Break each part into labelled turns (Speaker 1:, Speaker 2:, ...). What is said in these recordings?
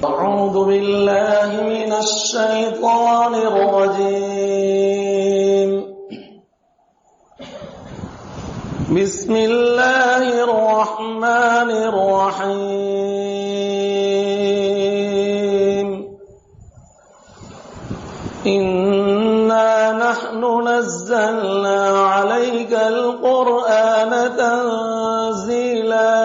Speaker 1: أعوذ بالله من الشيطان الرجيم. بسم الله الرحمن الرحيم. إنا نحن نزلنا عليك القرآن تنزيلا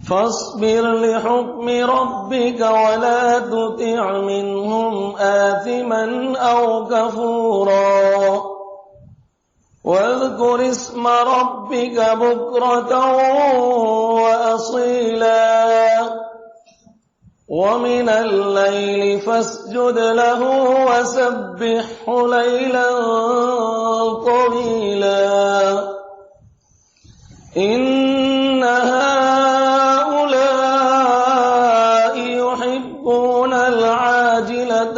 Speaker 1: فاصبر لحكم ربك ولا تطع منهم آثما أو كفورا واذكر اسم ربك بكرة وأصيلا ومن الليل فاسجد له وسبحه ليلا طويلا إن هؤلاء يحبون العاجلة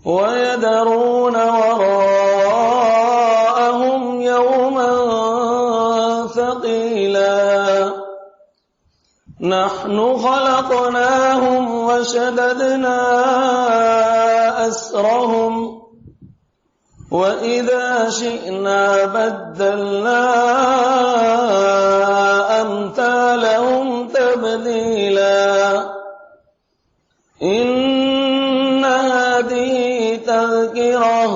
Speaker 1: ويذرون وراءهم يوما ثقيلا نحن خلقناهم وشددنا أسرهم وإذا شئنا بدلنا أمثالهم تبديلا إن هذه تذكرة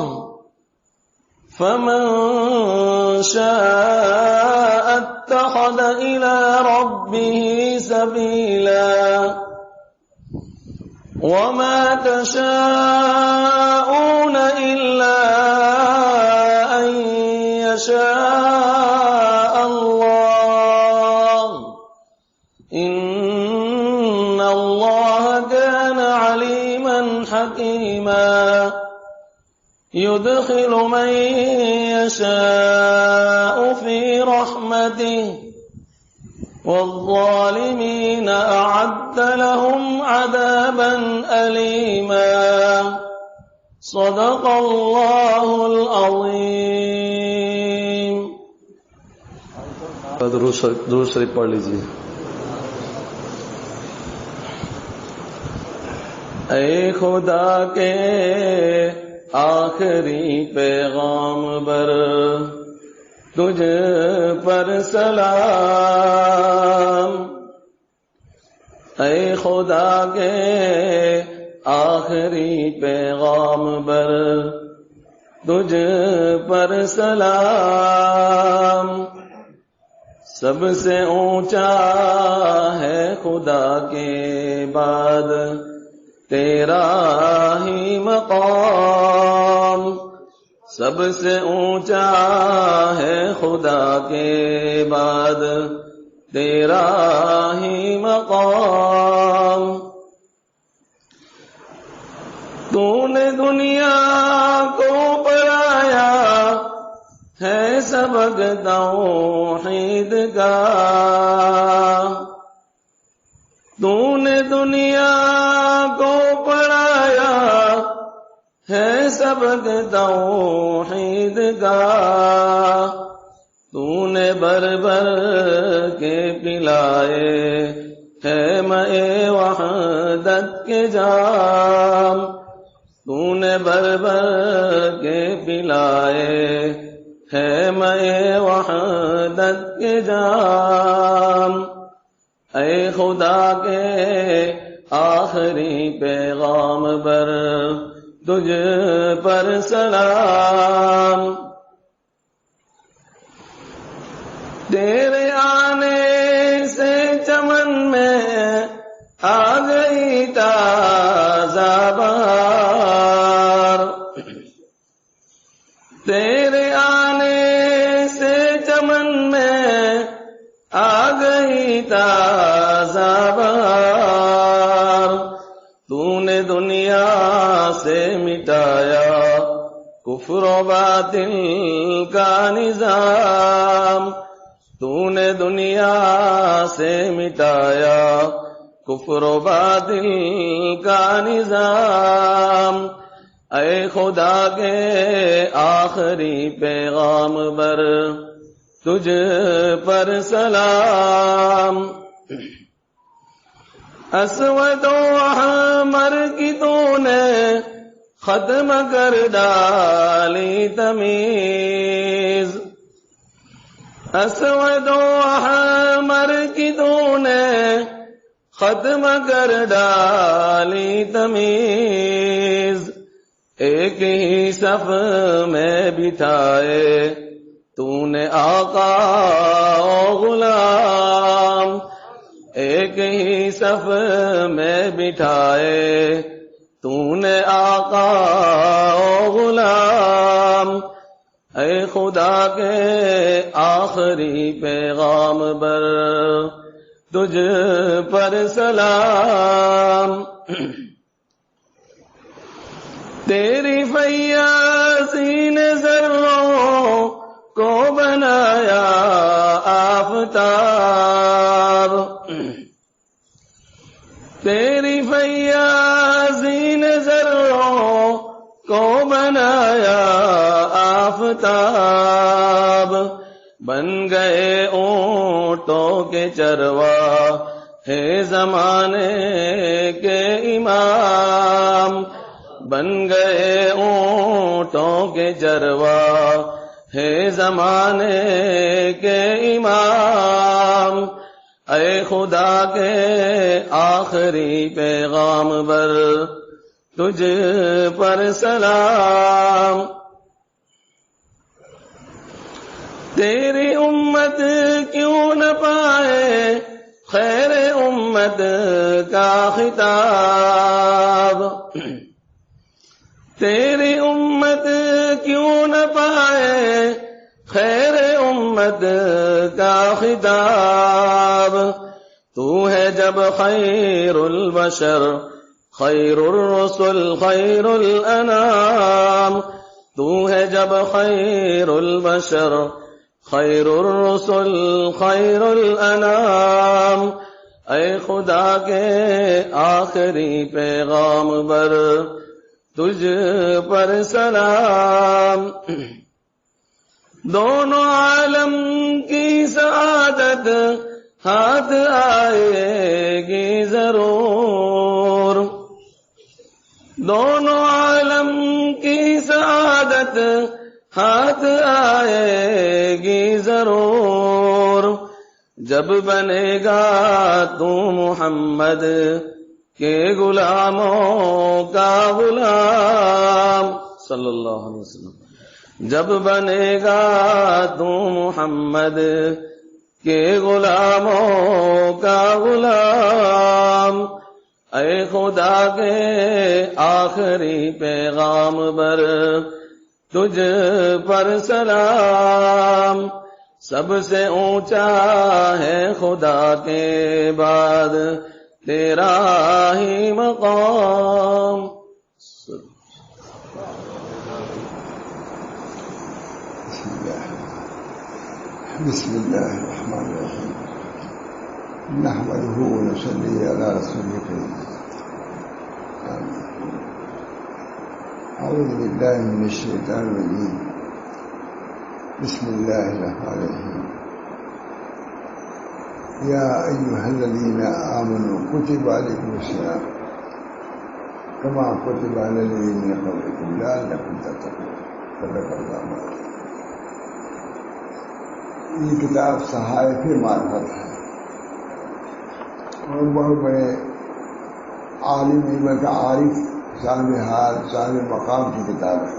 Speaker 1: فمن شاء اتخذ إلى ربه سبيلا وما تشاءون إلا أن يشاء الله إن الله كان عليما حكيما يدخل من يشاء في رحمته والظالمين أعد لهم عذابا أليما صدق الله العظيم.
Speaker 2: درود شریف پڑھ لیجیے.
Speaker 1: اے خدا کے آخری پیغام بر تجھ پر سلام. اے خدا کے آخری پیغام بر تجھ پر سلام. سب سے اونچا ہے خدا کے بعد تیرا ہی مقام. سب سے اونچا ہے خدا کے بعد تیرا ہی مقام. تو نے دنیا کو پڑھایا ہے سبق توحید کا. تو نے دنیا کو پڑھایا ہے سبق توحید کا. تو نے بر بر کے پلائے ہے مئے وحدت کے جام. تو نے بر بر کے پلائے ہے مئے وحدت کے جام. اے خدا کے آخری پیغام بر تجھ پر سلام. تیرے آنے سے چمن میں آ گئی تازہ بہار. تیرے آنے سے چمن میں آ گئی تازہ بہار. تو نے دنیا سے مٹایا کفر و باطل کا نظام. تو نے دنیا سے مٹایا کفر و باطل کا نظام. اے خدا کے آخری پیغام بر تجھ پر سلام. اسود و احمر کی تو نے ختم کر ڈالی تمیز. اسود و احمر کی تو نے ختم کر ڈالی تمیز. ایک ہی صف میں بٹھائے تو نے آقا و غلام. ایک ہی صف میں بٹھائے تو نے آقا و غلام. اے خدا کے آخری پیغام بر تجھ پر سلام. تیری فیاضی نے ذروں کو بنایا آفتاب. تیری فیاضی نے ذروں کو بنایا آفتاب. بن گئے اونٹوں کے چرواہے زمانے کے امام. بن گئے اونٹوں کے چرواہے زمانے کے امام. اے خدا کے آخری پیغام بر تجھ پر سلام. تیری امت کیوں نہ پائے خیر امت کا خطاب. تیری امت کیوں نہ پائے خیر امت کا خطاب. تو ہے جب خیر البشر خیر الرسل خیر الانام. تو ہے جب خیر البشر خیر الرسل خیر الانام. اے خدا کے آخری پیغام بر تجھ پر سلام. دونوں عالم کی سعادت ہاتھ آئے گی ضرور. دونوں عالم کی سعادت ہاتھ آئے گی ضرور. جب بنے گا تو محمد کے غلاموں کا غلام صلی اللہ علیہ وسلم. جب بنے گا تو محمد کے غلاموں کا غلام. اے خدا کے آخری پیغام بر تجھ پر سلام. سب سے اونچا ہے خدا کے بعد تیرا ہی مقام.
Speaker 3: بسم اللہ الرحمن الرحیم. نحمده ونصلي على رسوله الكريم. اعوذ باللہ من الشیطان الرجیم. بسم اللہ الرحمن الرحیم. یا ایھا الذین آمنوا کتب علیکم الصیام کما کتب علی الذین من قبلکم لعلکم تتقون. صدق اللہ العظیم. یہ کتاب صحائف معرفت ہے اور بہت بڑے عالم بلکہ عارف صاحب حال صاحب مقام کی کتاب ہے.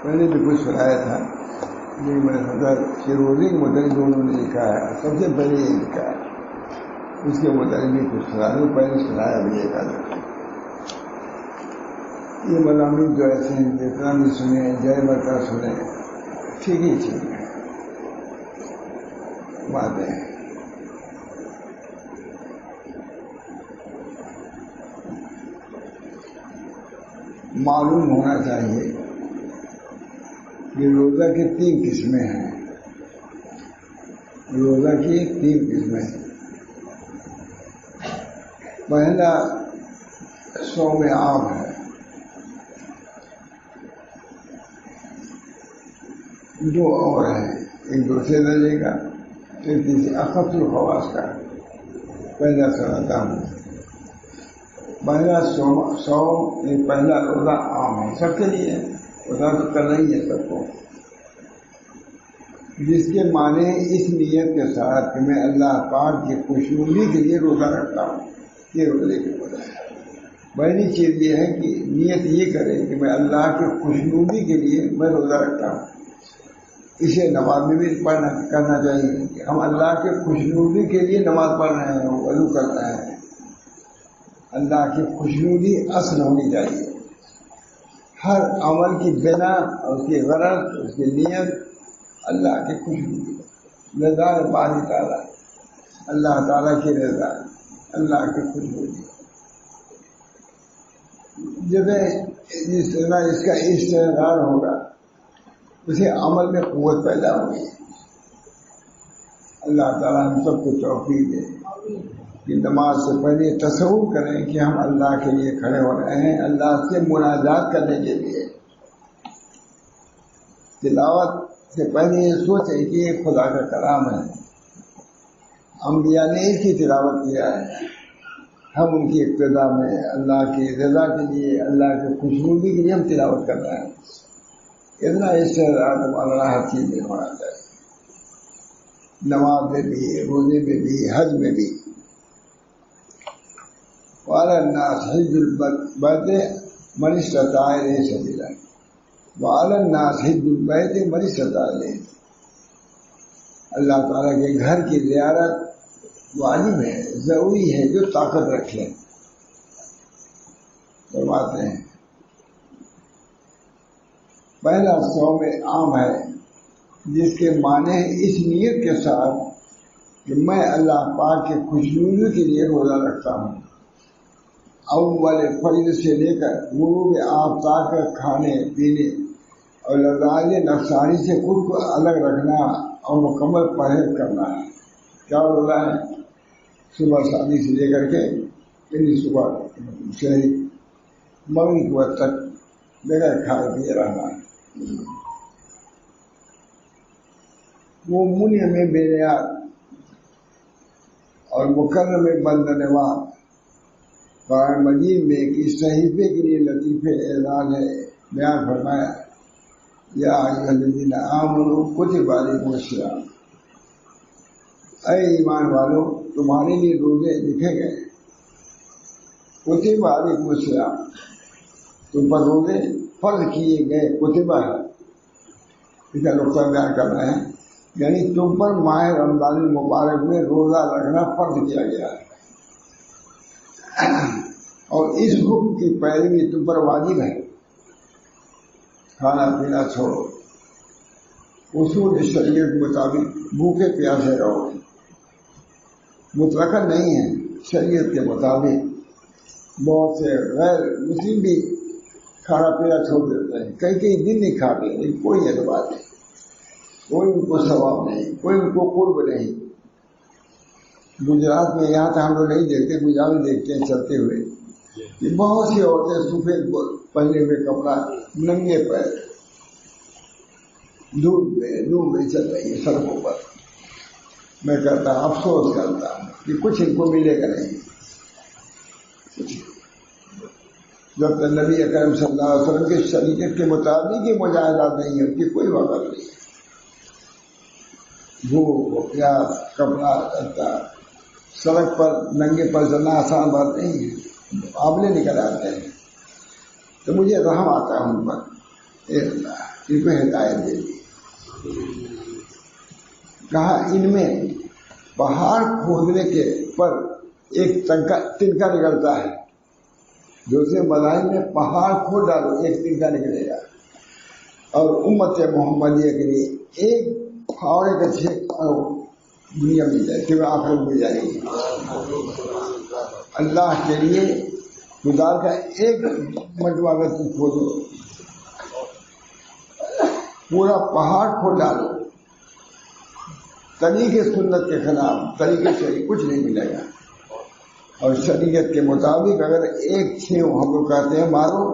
Speaker 3: پہلے بھی کچھ سنایا تھا لیکن میں نے سوچا شیروزی کے متعلق انہوں نے لکھا ہے سب سے پہلے یہ لکھا ہے اس کے متعلق بھی کچھ سنا دوں. پہلے سنایا بھی ایک آدمی. یہ مضامین جو ایسے ہیں جتنا بھی سنے جے برکر سنے ٹھیک ہی ٹھیک ہے باتیں. معلوم ہونا چاہیے کہ روزہ کی 3 قسمیں ہیں. روزہ کی 3 قسمیں ہیں. پہلا صوم عام ہے جو اور ہے ایک دوسرے درجے کا، پھر کسی اخف الخواص کا پہلا سناتا ہوں۔ پہلا سوم پہلا روزہ عام ہے سب کے لیے، روزہ تو کرنا ہی ہے سب کو، جس کے معنی اس نیت کے ساتھ کہ میں اللہ پاک کی خوشنودی کے لیے روزہ رکھتا ہوں، یہ روزے کی وجہ ہے۔ پہلی چیز یہ ہے کہ نیت یہ کرے کہ میں اللہ کی خوشنودی کے لیے میں روزہ رکھتا ہوں۔ اسے نماز میں بھی کرنا چاہیے کہ ہم اللہ کے خوشنودی کے لیے نماز پڑھ رہے ہیں، وضو کر رہے ہیں، اللہ کی خوشنودی اصل ہونی چاہیے۔ ہر عمل کی بنا، اس کی غرض، اس کی نیت اللہ کی خوشنودی، رضا باری تعالیٰ، اللہ تعالیٰ کی رضا، اللہ کی خوشنودی۔ جس طرح اس کا استعداد ہوگا اسے عمل میں قوت پیدا ہوگی۔ اللہ تعالیٰ ہم سب کو توفیق دے کہ نماز سے پہلے تصور کریں کہ ہم اللہ کے لیے کھڑے ہو رہے ہیں، اللہ سے مناجات کرنے کے لیے۔ تلاوت سے پہلے یہ سوچیں کہ یہ خدا کا کلام ہے، انبیاء نے اس کی تلاوت کیا ہے، ہم ان کی اقتداء میں اللہ کی رضا کے لیے، اللہ کی خوشنودی کے لیے ہم تلاوت کر رہے ہیں۔ اتنا استعداد ہمارا ہر چیز میں ہونا چاہیے، نماز میں بھی، روزے میں بھی، حج میں بھی۔ وعلی الناس حج البیت من استطاع الیہ سبیلا، وعلی الناس حج البیت من استطاع الیہ۔ اللہ تعالیٰ کے گھر کی زیارت واجب ہے، ضروری ہے جو طاقت رکھے۔ فرماتے ہیں پہلا صوم عام ہے جس کے معنی اس نیت کے ساتھ کہ میں اللہ پاک کے خوشنودی کے لیے روزہ رکھتا ہوں۔ اول فجر سے لے کر غروب آفتاب تک کھانے پینے اور لذائذ نفسانی سے خود کو الگ رکھنا اور مکمل پرہیز کرنا ہے۔ کیا روزہ ہے؟ صبح شادی سے لے کر کے پہلی صبح شہری مغرب کے وقت تک بغیر کھائے پیے رہنا ہے۔ وہ منع میں بے نیاز اور مکرر میں بند نواز قرآن مجید میں کہ صحیفے کے لیے لطیفے اعلان ہے بیان فرمایا، یا ایھا الذین آمنوا کتب علیکم الصیام، اے ایمان والو تمہارے لیے روزے لکھے گئے، کتب علیکم الصیام، تم پر روزے فرض کیے گئے، کتبہ ہے، اس کا نقطہ بیان کر رہے ہیں، یعنی تم پر ماہ رمضان المبارک میں روزہ رکھنا فرض کیا گیا ہے، اور اس حکم کی پیروی تم پر واجب ہے۔ کھانا پینا چھوڑو، اصول شریعت کے مطابق بھوکے پیاسے رہو، مطلقاً نہیں ہے، شریعت کے مطابق بہت سے غیر مسلم بھی کھانا پینا چھوڑ دیتے ہیں، کئی دن نہیں کھاتے، لیکن کوئی اعتبار نہیں، کوئی ان کو ثواب نہیں، کوئی ان کو قرب نہیں۔ گجرات میں یہاں تو ہم لوگ نہیں دیکھتے، گجرات میں دیکھتے ہیں چلتے ہوئے کہ بہت سی عورتیں سفید پہنے ہوئے کپڑا، ننگے پیر، دھوپ میں چل رہی ہے سڑکوں پر۔ میں کہتا ہوں، افسوس کرتا ہوں کہ کچھ ان کو ملے گا نہیں، جب تک نبی اکرم صلی اللہ علیہ وسلم کے شریعت کے مطابق یہ مجاہدات نہیں ہے، ان کی کوئی وقت نہیں ہے۔ بھوک پیاس، کپڑا کرتا، سڑک پر ننگے پر چلنا آسان بات نہیں ہے، آبلے نکل آتے ہیں۔ تو مجھے رحم آتا ہے ان پر، اے اللہ ان کو ہدایت دے دی۔ کہا ان میں پہاڑ کھودنے کے پر ایک تنکا نکلتا ہے، دوسرے مذاہب میں پہاڑ کھود ڈالو ایک تنکا نکلے گا، اور امت محمدیہ کے لیے ایک پھاوڑے کا چھیک دنیا مل جائے، کہ آخرت مل جائے گی۔ اللہ کے لیے خدا کا ایک مرتبہ اگر تم کھودو، پورا پہاڑ کھود ڈالو، طریقے سنت کے خلاف، طریقے سے کچھ نہیں ملے گا۔ اور شریعت کے مطابق اگر ایک چھیو ہم لوگ کہتے ہیں مارو،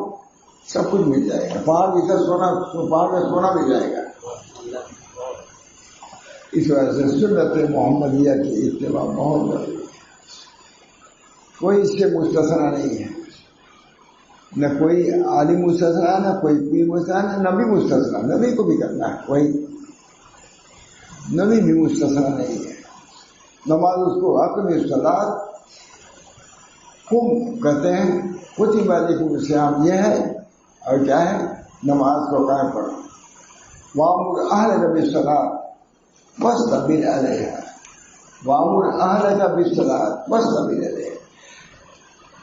Speaker 3: سب کچھ مل جائے گا، پہاڑ میں سونا مل جائے گا۔ اس وجہ سے سنت محمدیہ کی اتباع بہت ضروری ہے. کوئی اس سے مستثنا نہیں ہے، نہ کوئی عالم مستثنا، نہ کوئی پیر مستثنا، نہ نبی مستثنا. نبی کو بھی کرنا ہے، کوئی نبی بھی مستثنا نہیں ہے. نماز اس کو حق میں صلاۃ خوب کہتے ہیں. کتب علیکم الصیام یہ ہے، اور کیا ہے؟ نماز کو قائم کرو. وامر اہلک بالصلاۃ واصطبر علیہا. وامر اہلک بالصلاۃ واصطبر علیہا.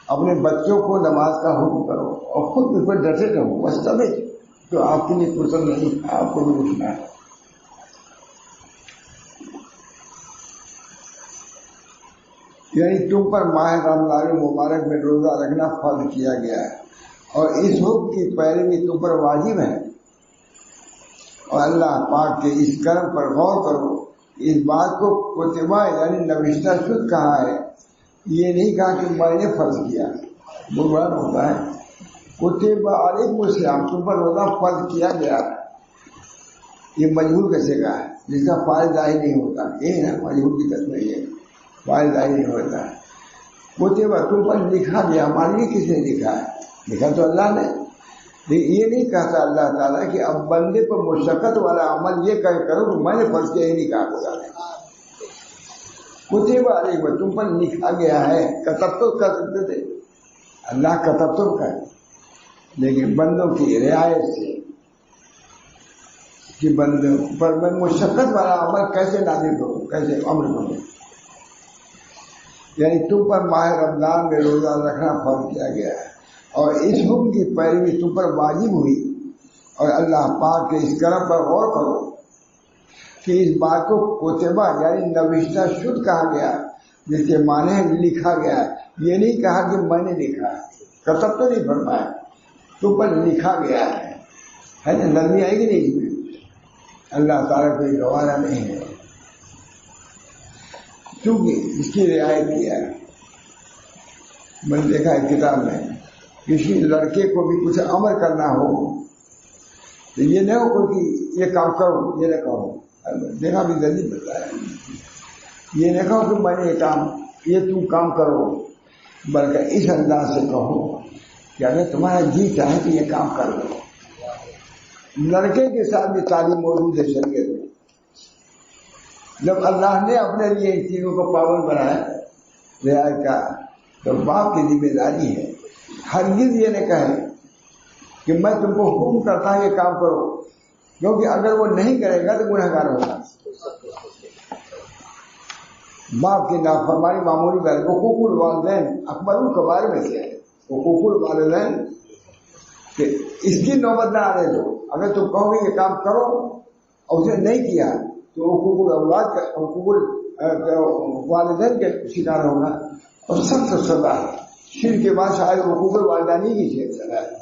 Speaker 3: اپنے بچوں کو نماز کا حکم کرو اور خود اس پر ڈٹے رہو. واصطبر، تو آپ کے لیے فرصت نہیں، آپ کو بھی اٹھنا ہے. یعنی تم پر ماہ رمضان مبارک میں روزہ رکھنا فرض کیا گیا ہے، اور اس حکم کی پیروی تم پر واجب ہے. اور اللہ پاک کے اس کرم پر غور کرو. اس بات کو کتبہ یعنی نوشتہ شد کہا ہے، یہ نہیں کہا کہ میں نے فرض کیا. بلوان ہوتا ہے کتبہ علیکم الصیام، تم پر روزہ فرض کیا گیا. یہ مجبور کیسے کہا ہے؟ جس کا فائل ظاہر نہیں ہوتا، یہ ہے مجبور کی تصویر، یہ فائل ظاہر نہیں ہوتا ہے. کتبہ تم پر لکھا گیا. ہمارے لیے کس نے لکھا ہے؟ لکھا تو اللہ نے. یہ نہیں کہتا اللہ تعالیٰ کہ اب بندے پر مشقت والا عمل یہ کہہ کرو کہ میں نے فرض کیا، یہ نہیں کہا خدا نے. کتب علیکم، تم پر لکھا گیا ہے. کتب تو کر سکتے تھے، اللہ کتب تو کر، لیکن بندوں کی رعایت سے کہ بندوں پر میں مشقت والا عمل کیسے نازل کروں، کیسے امر کروں. یعنی تم پر ماہ رمضان میں روزہ رکھنا فرض کیا گیا ہے، اور اس حکم کی پیروی تم پر واجب ہوئی. اور اللہ پاک کے اس کرم پر غور کرو کہ اس بات کو کتبہ یعنی نوشتہ شد کہا گیا، جس کے معنی ہے لکھا گیا. یہ نہیں کہا کہ میں نے لکھا، کتب تو نہیں فرمایا، تم پر لکھا گیا ہے نا. نرمی آئے گی نہیں اس میں. اللہ تعالیٰ کوئی گوارا نہیں ہے، کیونکہ اس کی رعایت کیا ہے. میں نے دیکھا ہے کتاب میں، کسی لڑکے کو بھی کچھ امر کرنا ہو تو یہ نہ ہو کہ یہ کام کرو، یہ نہ کہو. دیکھا بھی دلیل بتایا، یہ نہ کہو کہ میں نے یہ تم کام کرو، بلکہ اس انداز سے کہو کہ اگر تمہارا جی چاہے کہ یہ کام کر لو. لڑکے کے ساتھ بھی تعلیم موجود ہے شریعت میں. جب اللہ نے اپنے لیے ان چیزوں کو پابند بنایا رعایت کا، تو باپ کی ذمہ داری ہے ہرگز یہ نہ کہے کہ میں تم کو حکم کرتا ہوں یہ کام کرو، کیونکہ اگر وہ نہیں کرے گا تو گنہگار ہوگا. باپ کی نافرمانی معمولی بات. حقوق الوالدین اکبر الکبائر میں سے ہے. حقوق الوالدین کہ اس کی نوبت نہ آنے دو. اگر تم کہو گے یہ کام کرو اور اسے نہیں کیا تو حقوق الاولاد کا، حقوق الوالدین کے شکار ہوگا. اور سخت سزا ہے. شرک کے بعد شاید حقوق الوالدانی کی سزا ہے.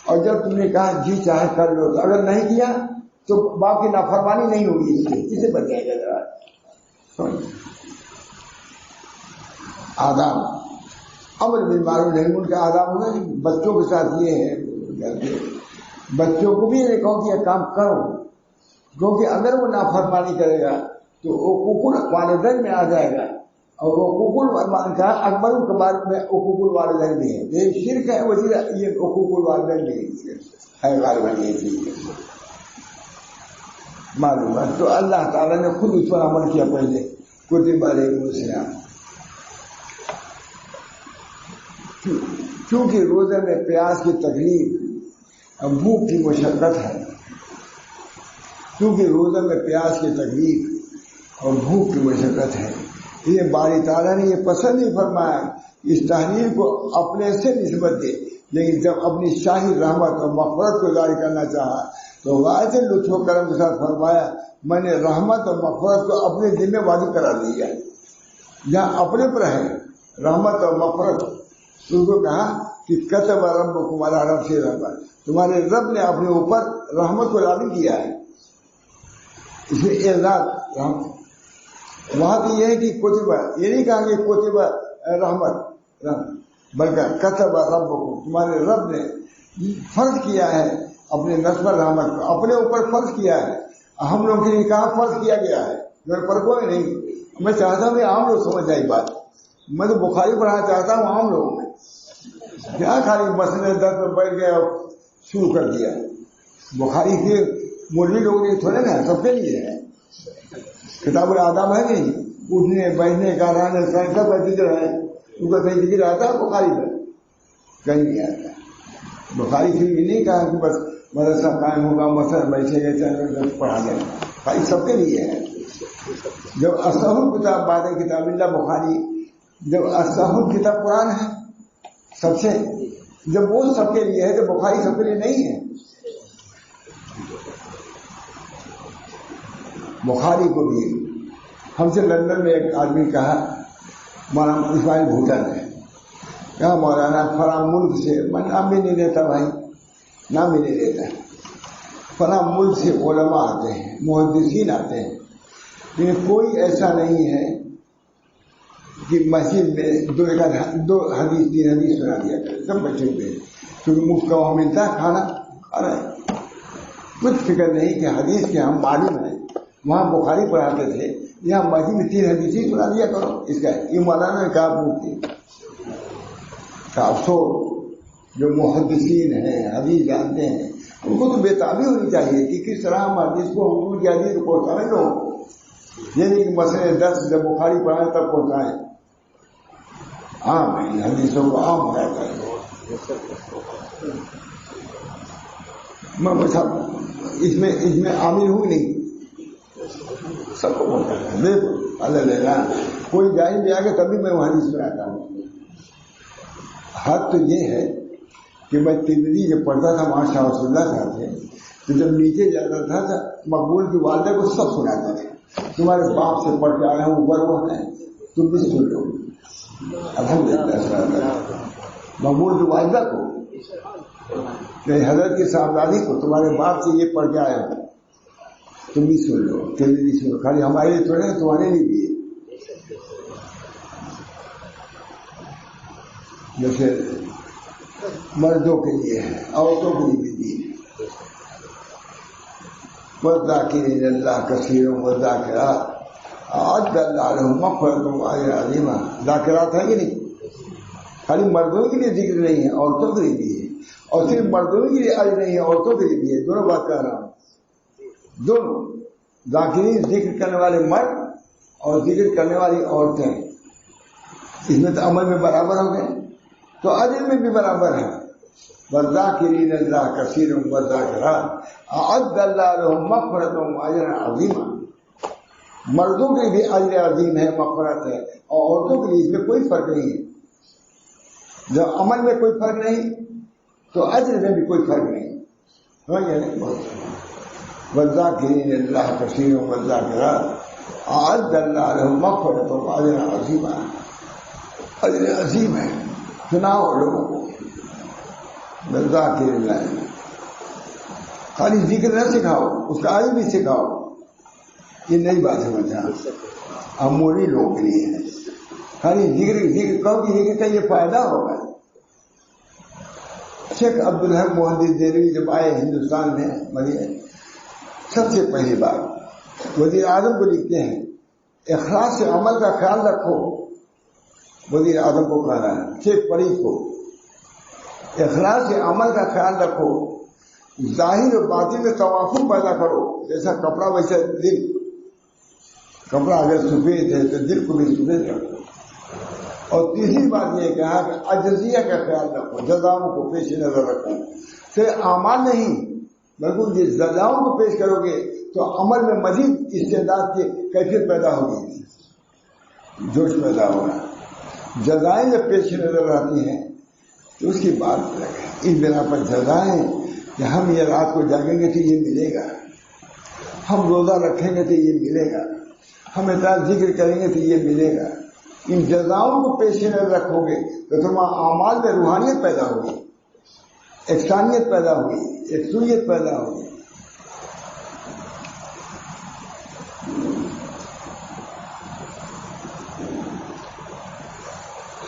Speaker 3: اور جب تم نے کہا جی چاہے کر لو، تو اگر نہیں کیا تو باپ کی نافرمانی نہیں ہوگی. اس سے کسے بچ جائے گا؟ آداب امر بالمعروف نہی ان کا آداب ہوگا. بچوں کے ساتھ یہ ہے، بچوں کو بھی یہ کہو کہ یہ کام کرو، کیونکہ اگر وہ نافرمانی کرے گا تو حقوق الوالدین میں آ جائے گا. اور وہ حقوق الوالدین کا اکبر الکبائر میں حقوق الوالدین بھی ہے. یہ شرک ہے وزیر، یہ حقوق الوالدین بھی ہے غالباً یہ چیز معلوم ہے. تو اللہ تعالیٰ نے خود اس پر عمل کیا. پہلے کتب علیکم الصیام، کیونکہ روزے میں پیاس کی تکلیف اور بھوک کی مشقت ہے. کیونکہ روزے میں پیاس کی تکلیف اور بھوک کی مشقت ہے. یہ باری تعالیٰ نے یہ پسند نہیں فرمایا اس تحریر کو اپنے سے نسبت دے، لیکن جب اپنی شاہی رحمت اور مغفرت کو ظاہر کرنا چاہا تو غایت لطف و کرم کے ساتھ فرمایا میں نے رحمت اور مغفرت کو اپنے دل میں واجب قرار دیا. جہاں اپنے پر ہے رحمت اور مغفرت، اس کو کہا کہ کتب ربکم علی نفسہ الرحمۃ، تمہارے رب نے اپنے اوپر رحمت کو لازم کیا ہے. اس میں اعزاز رحمت. وہاں بھی یہ ہے کہ کتب، یہ نہیں کہا کہ کتب رحمت، بلکہ کتب ربکم، تمہارے رب نے فرض کیا ہے اپنے نصب رحمت کو، اپنے اوپر فرض کیا ہے. ہم لوگ کے لیے کہاں فرض کیا گیا ہے؟ میرے پر کوئی نہیں. میں چاہتا ہوں کہ عام لوگ سمجھ جائے بات. میں تو بخاری پڑھانا چاہتا ہوں عام لوگوں میں. کیا خالی مسئلے درد میں بیٹھ گیا اور شروع کر دیا. بخاری کے مولوی لوگوں کے تھوڑے نا، سب کے لیے ہے. کتاب الآداب ہے نہیں، اٹھنے بیٹھنے کا رہنے سب کا ذکر ہے. ان کا کہیں ذکر آتا ہے بخاری پر؟ کہیں نہیں آتا. بخاری سے یہ نہیں کہا کہ بس مدرسہ قائم ہوگا، مسئلہ بیٹھے گئے چاہے پڑھا دیں. بھائی سب کے لیے ہے. جب اصح کتاب بعد کتاب اللہ بخاری، جب اصح کتاب قرآن ہے سب سے، جب وہ سب کے لیے ہے تو بخاری سب کے لیے نہیں ہے. بخاری کو بھی ہم سے لندن میں ایک آدمی کہا، مولانا اسماعیل بھوٹن ہے، کہا مولانا فلاں ملک سے، میں نام بھی نہیں لیتا بھائی، نام بھی نہیں لیتا، فلاں ملک سے علماء آتے ہیں، محدثین آتے ہیں، لیکن کوئی ایسا نہیں ہے کہ مسجد میں دو حدیث تین حدیث سنا دیا کرے. سب بچے ہوئے ہیں کیونکہ مفت کا وہاں ملتا ہے کھانا کھا رہے ہیں. کچھ فکر نہیں کہ حدیث کے ہم معلوم ہیں. وہاں بخاری پڑھاتے تھے، یہاں مسجد میں تین حدیث ہی سنا دیا کرو. اس کا یہ مولانا نے کہا مفتی کا افسوس جو محدثین ہیں، حدیث جانتے ہیں، ان کو تو بےتابی ہونی چاہیے کہ کس طرح ہم حدیث کو حضور کی حدیث کو پہنچائیں لوگوں کو. یہ نہیں کہ مسئلے 10 جب بخاری پڑھائیں تب پہنچائیں. عام ہے حدیثوں کو عام ہو جاتا ہے. میں اس میں عامل ہوں نہیں، سب کو بولتا ہے. بالکل اللہ کوئی جاہل بھی آ کے تبھی میں وہ حدیث میں آتا ہوں. حد تو یہ ہے کہ میں ترمذی جب پڑھتا تھا وہاں شاہ رسول اللہ صاحب تھے، تو جب نیچے جاتا تھا تو مقبول کی والدہ کو سب سناتا تھا. تمہارے باپ سے پڑھ کے آ رہے ہیں، اوپر وہ ہے، تم بھی سن لو. الحمدللہ مقبول کی والدہ کو کہ حضرت کے صاحبزادی کو تمہارے باپ سے یہ پڑھ کے آیا ہوں، تم بھی سن لو. ترمذی سن لو. خالی ہمارے لیے تھوڑے تمہارے لیے بھی ہے. جیسے مردوں کے لیے ہے، عورتوں کے لیے بھی دین. والذاکرین اللہ کثیر والذاکرات اعد اللہ لهم مغفرۃ واجر عظیما. ذاکرات ہے کہ نہیں؟ خالی مردوں کے لیے ذکر نہیں ہے، عورتوں کے لیے بھی ہے. اور صرف مردوں کے لیے اجر نہیں ہے، عورتوں کے لیے بھی ہے. دونوں بات کہہ رہا ہوں. دونوں ذاکرین ذکر کرنے والے مرد اور ذکر کرنے والی عورتیں، اس میں تو عمل میں برابر ہو گئے تو اجر میں بھی برابر ہے. والذاکرین اللہ کثیر والذاکرات اعد اللہ لهم مغفرۃ واجر عظیما. مردوں کے لیے اجر عظیم ہے، مغفرت ہے، اور عورتوں کے لیے اس میں کوئی فرق نہیں ہے. جب عمل میں کوئی فرق نہیں تو اجر میں بھی کوئی فرق نہیں. والذاکرین اللہ کثیر والذاکرات اعد اللہ لهم مغفرۃ واجر عظیما. اجر عظیم ہے. سناؤ لوگوں کو ذاکر اللہ. خالی ذکر نہ سکھاؤ، اس کا آئی بھی سکھاؤ. یہ نئی بات سمجھا، اموری لوگوں کے لیے ہے. خالی ذکر کہو کہ ذکر کا یہ فائدہ ہوگا. شیخ عبدالحق محدث دہلوی جب آئے ہندوستان میں مدینہ، سب سے پہلی بات وزیر اعظم کو لکھتے ہیں اخلاص سے عمل کا خیال رکھو. وزیر اعظم کو کہہ رہا ہے، شیخ فرید کو، اخلاص سے عمل کا خیال رکھو، ظاہر و باطن میں توافق پیدا کرو. جیسا کپڑا ویسا دل. کپڑا اگر سفید ہے تو دل کو بھی سفید رکھو. اور تیسری بات یہ کہا کہ اجزیہ کا خیال رکھو، جزاؤں کو پیش نظر رکھو. صرف اعمال نہیں بلکہ جس جزاؤں کو پیش کرو گے تو عمل میں مزید استعداد کی کیفیت پیدا ہوگی، جوش پیدا ہوگا. جزائیں جب پیش نظر رہتی ہیں تو اس کی بات الگ ہے. اس بنا پر جزائیں کہ ہم یہ رات کو جاگیں گے تو یہ ملے گا، ہم روزہ رکھیں گے تو یہ ملے گا، ہم اطاعت ذکر کریں گے تو یہ ملے گا. ان جزاؤں کو پیش نظر رکھو گے تو تمہارے اعمال میں روحانیت پیدا ہوگی، یکسانیت پیدا ہوگی، یکسویت پیدا ہوگی.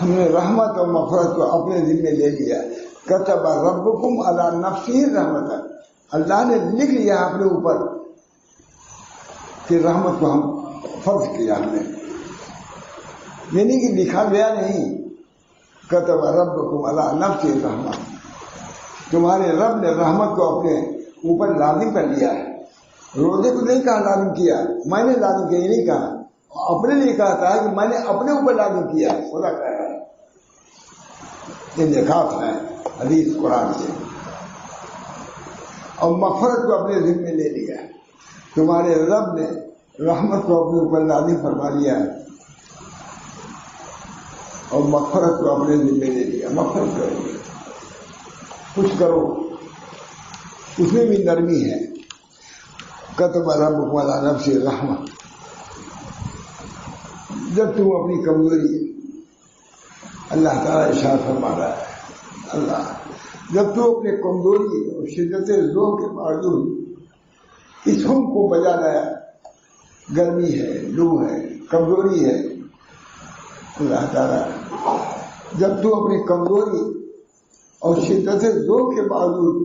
Speaker 3: ہم نے رحمت اور مغفرت کو اپنے ذمہ لے لیا. کتب ربکم علی نفسہ رحمت. اللہ نے لکھ لیا اپنے اوپر کہ رحمت کو ہم فرض کیا ہم نے، یعنی کہ لکھا گیا نہیں، کتب ربکم علی نفسہ الرحمہ، تمہارے رب نے رحمت کو اپنے اوپر لازم کر لیا ہے. روزے کو نہیں کہا لازم کیا، میں نے لازم کیا، یہ نہیں کہا، اپنے لیے کہتا ہے کہ میں نے اپنے اوپر لازم کیا. خدا کہہ رہا ہے، یہ نکات ہے حدیث قرآن سے. اور مغفرت کو اپنے ذمے لے لیا، تمہارے رب نے رحمت کو اپنے اوپر لازم فرما لیا ہے اور مغفرت کو اپنے ذمے لے لیا. مغفرت کرو، کچھ کرو، اس میں بھی نرمی ہے. کتب ربکم علی نفسہ الرحمہ، جب تم اپنی کمزوری، اللہ تعالیٰ ارشاد فرما رہا ہے، اللہ جب تو اپنے کمزوری اور شدت ذوق کے باوجود اس حکم کو بجا لایا، گرمی ہے، لو ہے، کمزوری ہے، اللہ تعالیٰ جب تو اپنی کمزوری اور شدت ذوق کے باوجود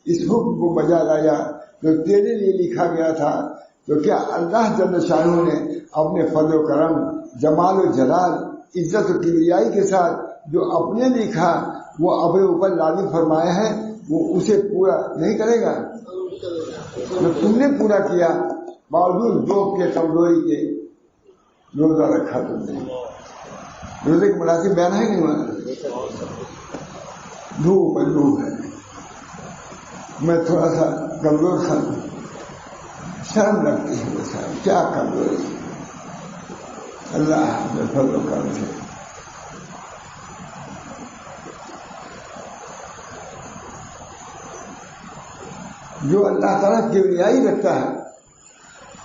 Speaker 3: اس حکم کو بجا لایا جو تیرے لیے لکھا گیا تھا، تو کیا اللہ جل شانہ نے اپنے فضل و کرم، جمال و جلال، عزت و کبریائی کے ساتھ جو اپنے لکھا وہ اپنے اوپر لازم فرمایا ہے، وہ اسے پورا نہیں کرے گا؟ جو تم نے پورا کیا باوجود ذوق کے، کمزوری کے، روزہ رکھا تم نے. روزے کے مناسب بیان ہے نہیں ہوا؟ دھوپ ہے، میں تھوڑا سا کمزور تھا، شرم لگتی ہے، کیا کمزوری، اللہ میں فضل و کرم سے. جو اللہ تعالیٰ کبریائی رکھتا ہے،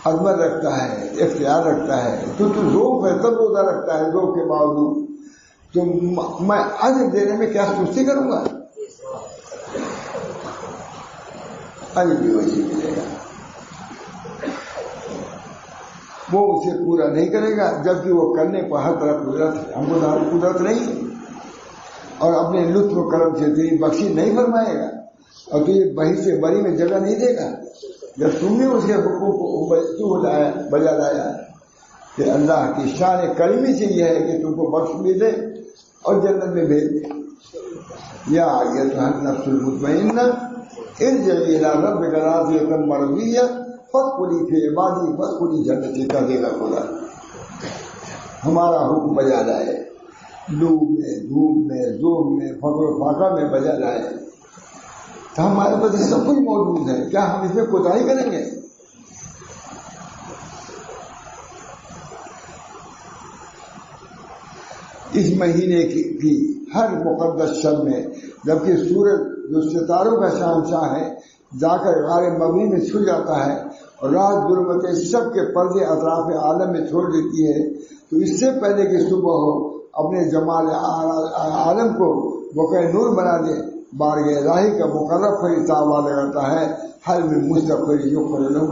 Speaker 3: عظمت رکھتا ہے، اختیار رکھتا ہے، تو ذوق ہے تب روزہ رکھتا ہے. ذوق کے باوجود تو میں اجر دینے میں کیا سستی کروں گا؟ اجر بھی وہی ملے گا. وہ اسے پورا نہیں کرے گا جبکہ وہ کرنے پر ہر طرف قدرت ہے. ہم کو قدرت نہیں ہے اور اپنے لطف و کرم سے تیری بخشی نہیں فرمائے گا اور تجھے بہی سے بری میں جگہ نہیں دے گا. جب تم نے اس کے حقوق کو بجا لایا کہ اللہ کی شان کریمی سے یہ ہے کہ تم کو بخش بھی دے اور جنت میں بھیج دے. یا ایھا النفس المطمئنہ ارجعی الی ربک راضیۃ مرضیہ فادخلی فی عبادی فادخلی جنتی. کا دے گا خدا. ہمارا حکم بجا لائے، لو میں، دھوپ میں، زور میں، فقر و فاقہ میں بجا لائے، تو ہمارے پاس سب کچھ موجود ہے، کیا ہم اس میں کوتاہی کریں گے؟ اس مہینے کی ہر مقدس شب میں جبکہ سورج جو ستاروں کا شہنشاہ ہے جا کر غار مغرب میں چھل جاتا ہے اور رات ظلمت شب کے پردے اطراف عالم میں چھوڑ دیتی ہے، تو اس سے پہلے کہ صبح ہو اپنے جمال عالم کو بقع نور بنا دے، بارگاہ الہی کا مقرب فرشتہ آواز لگاتا ہے، ہر میں مستغفر یغفر لہ.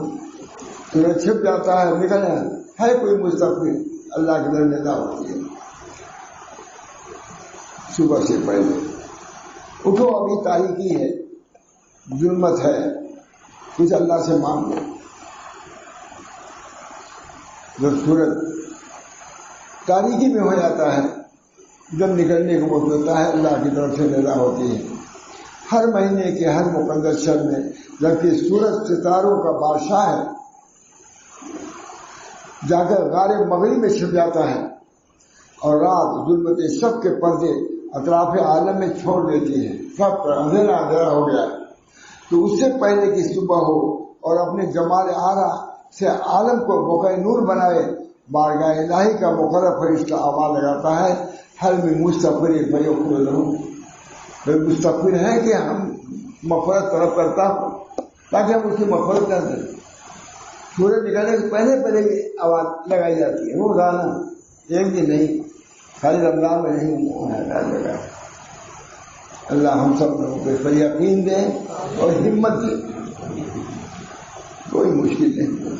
Speaker 3: سورج چھپ جاتا ہے، نکل ہے کوئی مستغفر، اللہ کی طرف ندا ہوتی ہے. صبح سے پہلے اٹھو، ابھی تاریکی ہے، ظلمت ہے، کچھ اللہ سے مانگ لو. جب سورج تاریکی میں ہو جاتا ہے، جب نکلنے کو وقت ہوتا ہے، اللہ کی طرف سے ندا ہوتی ہے. ہر مہینے کے ہر مقدس شب میں جبکہ سورج ستاروں کا بادشاہ ہے جا کر غار مغرب میں چھپ جاتا ہے اور رات ظلمت شب کے پردے اطراف عالم میں چھوڑ دیتی ہے، سب اندھیرا اندھیرا ہو گیا، تو اس سے پہلے کہ صبح ہو اور اپنے جمال آرا سے عالم کو بقع نور بنائے، بارگاہ الہی کا مقرب فرشتہ آواز لگاتا ہے، ہر میں مستغفر فیغفر لہ. مستغفر ہے کہ ہم مغفرت طلب کرتا ہوں تاکہ ہم اس کی مغفرت کر دیں. سورج نکلنے سے پہلے یہ آواز لگائی جاتی ہے، وہ روزانہ، ایک دن نہیں، خالی رمضان میں نہیں لگا. اللہ ہم سب لوگوں کو پر یقین دیں اور ہمت دیں. کوئی مشکل نہیں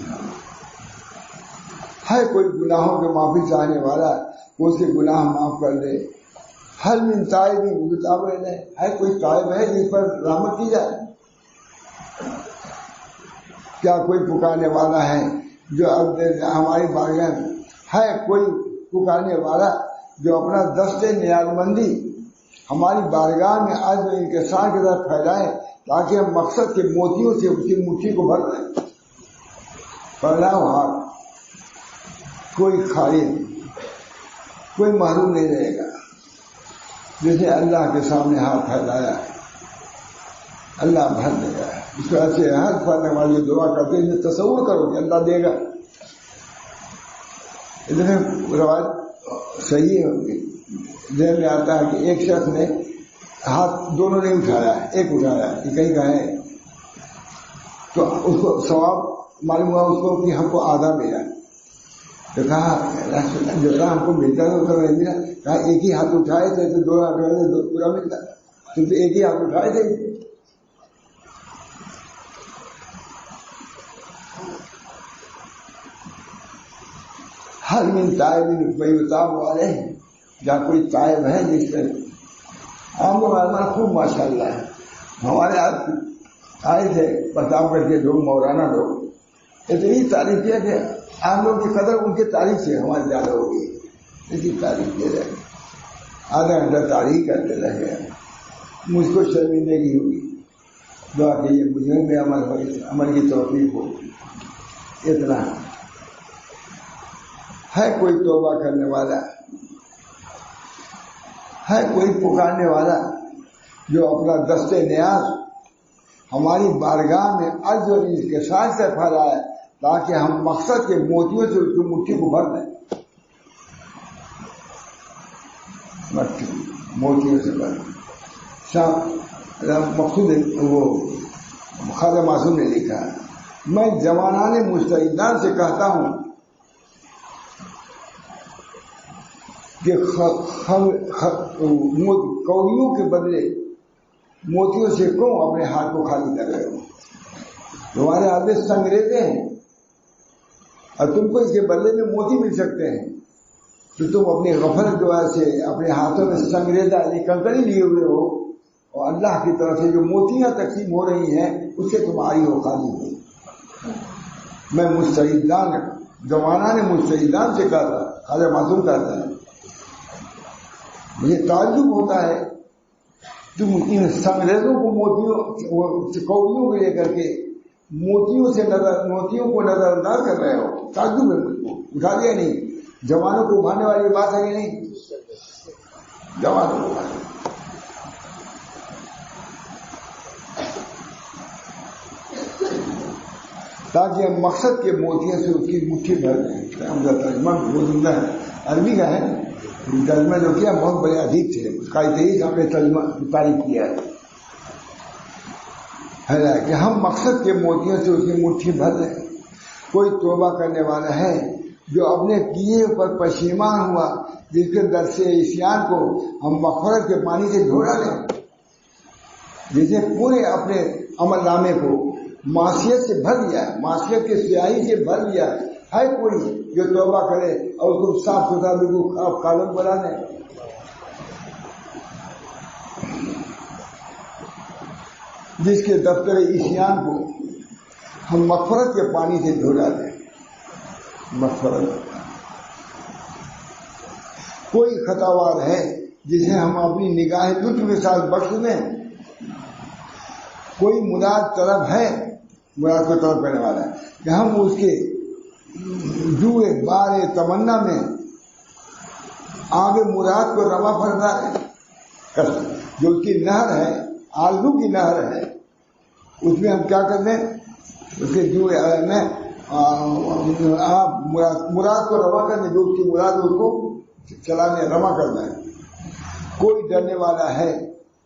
Speaker 3: ہے، کوئی گناہوں کے معافی چاہنے والا وہ اسے گناہ معاف کر دے. ہر من تائب ہے، کوئی تائب ہے جس پر رحمت کی جائے؟ کیا کوئی پکارنے والا ہے جو اب ہماری بارگاہ میں ہے کوئی پکارنے والا جو اپنا دست نیاز مندی ہماری بارگاہ میں آج و انکسار کے ساتھ پھیلائے تاکہ ہم مقصد کے موتیوں سے اس کی مٹھی کو بھر لیں. پھیلاؤ ہاتھ، کوئی خالی نہیں، کوئی محروم نہیں رہے گا. جیسے اللہ کے سامنے ہاتھ پھیلایا اللہ بھر دے گا. اس طرح سے ہر پڑھنے والی دعا کرتے ہیں تصور کرو کہ اللہ دے گا. اتنے روایت صحیح ہے، ذہن میں آتا ہے کہ ایک شخص نے ہاتھ دونوں نے اٹھایا، ایک اٹھایا کہ کہیں کا ہے تو اس کو ثواب معلوم ہوا اس کو کہ ہم کو آدھا ملا. تو کہا جتنا ہم کو ملتا ہے اتنا نہیں ملا. کہا ایک ہی ہاتھ اٹھائے تھے تو 2 ہاتھ اٹھائے تھے پورا ملتا. تم تو ایک ہی ہاتھ اٹھائے تھے. ہر من تائب فیتاب والے جہاں کوئی تائب ہے جس سے عام ہمارا خوب ماشاء اللہ ہے. ہمارے ہاتھ آئے تھے پرتاپ گڑھ کے لوگ، مولانا لوگ اتنی تعریف کیا کہ عام لوگوں کی قدر ان کی تعریف سے ہماری زیادہ ہوگی. اتنی تعریف دے رہے آدھا گھنٹہ تعریف کرتے رہ گئے. مجھ کو شرمندگی ہوگی. دعا کیجیے مجھے میں عمل کی توفیق ہو. اتنا ہے کوئی توبہ کرنے والا، ہے کوئی پکارنے والا جو اپنا دست نیاز ہماری بارگاہ میں عرض اور انکسار سے پھیلائے تاکہ ہم مقصد کے موتیوں سے اس کی مٹھی کو بھر دیں. موتیوں سے بھر مقصود وہ خواجہ معصوم نے لکھا ہے، میں جوانان مستعدان سے کہتا ہوں کہ کوڑیوں کے بدلے موتیوں سے کیوں اپنے ہاتھ کو خالی کر رہے ہو؟ تمہارے ہاتھ میں سنگریزے ہیں اور تم کو اس کے بدلے میں موتی مل سکتے ہیں، تو تم اپنی غفلت جو ہے سے اپنے ہاتھوں میں سنگریزہ کنکری لیے ہوئے ہو اور اللہ کی طرف سے جو موتیاں تقسیم ہو رہی ہیں اس سے تمہاری ہو خالی ہو. میں مستعدان جوانان مستعدان سے کہتا، خواجہ معصوم کہتا ہے مجھے تعجب ہوتا ہے تم ان سنگریزوں کو موتیوں کوڑیوں کو لے کر کے موتیوں کو نظر انداز کر رہے ہو. تعجب ہے مجھ کو. اٹھا دیا نہیں. جوانوں کو اٹھانے والی بات ہے کہ نہیں؟ جوانوں کو اٹھانے تاکہ ہم مقصد کے موتیوں سے اس کی مٹھی بھر دیں. ترجمہ بہت عمدہ ہے، عربی کا ہے. ترجمہ جو کیا بہت بڑے عجیب تھے. قائد ہم نے ترجمہ تعریف کیا ہے کہ ہم مقصد کے موتیوں سے اس کی مٹھی بھر دیں. کوئی توبہ کرنے والا ہے جو اپنے کیے پر پشیمان ہوا جس کے در سے عصیان کو ہم مغفرت کے پانی سے دھو ڈالیں. جسے پورے اپنے عمل نامے کو معصیت سے بھر دیا، معصیت کے سیاہی سے بھر دیا. ہے کوئی جو توبہ کرے اور اس کو صاف ستھرا بالکل کالم بنا دیں. جس کے دفتر عصیان کو ہم مغفرت کے پانی سے دھو ڈالیں. مغفرت. کوئی خطاوار ہے جسے ہم اپنی نگاہ لطف کے ساتھ بخش دیں. کوئی مراد طلب ہے، مراد کو طلب کرنے والا ہے کہ ہم اس کے جوئے بارے تمنا میں آگے مراد کو روا فرما دیں. جو اس کی نہر ہے، آلو کی نہر ہے، اس میں ہم کیا کر دیں؟ اس کے جوئے میں مراد کو روا کر دیں. جو اس کی مراد اس کو چلانے روا کرنا ہے. کوئی ڈرنے والا ہے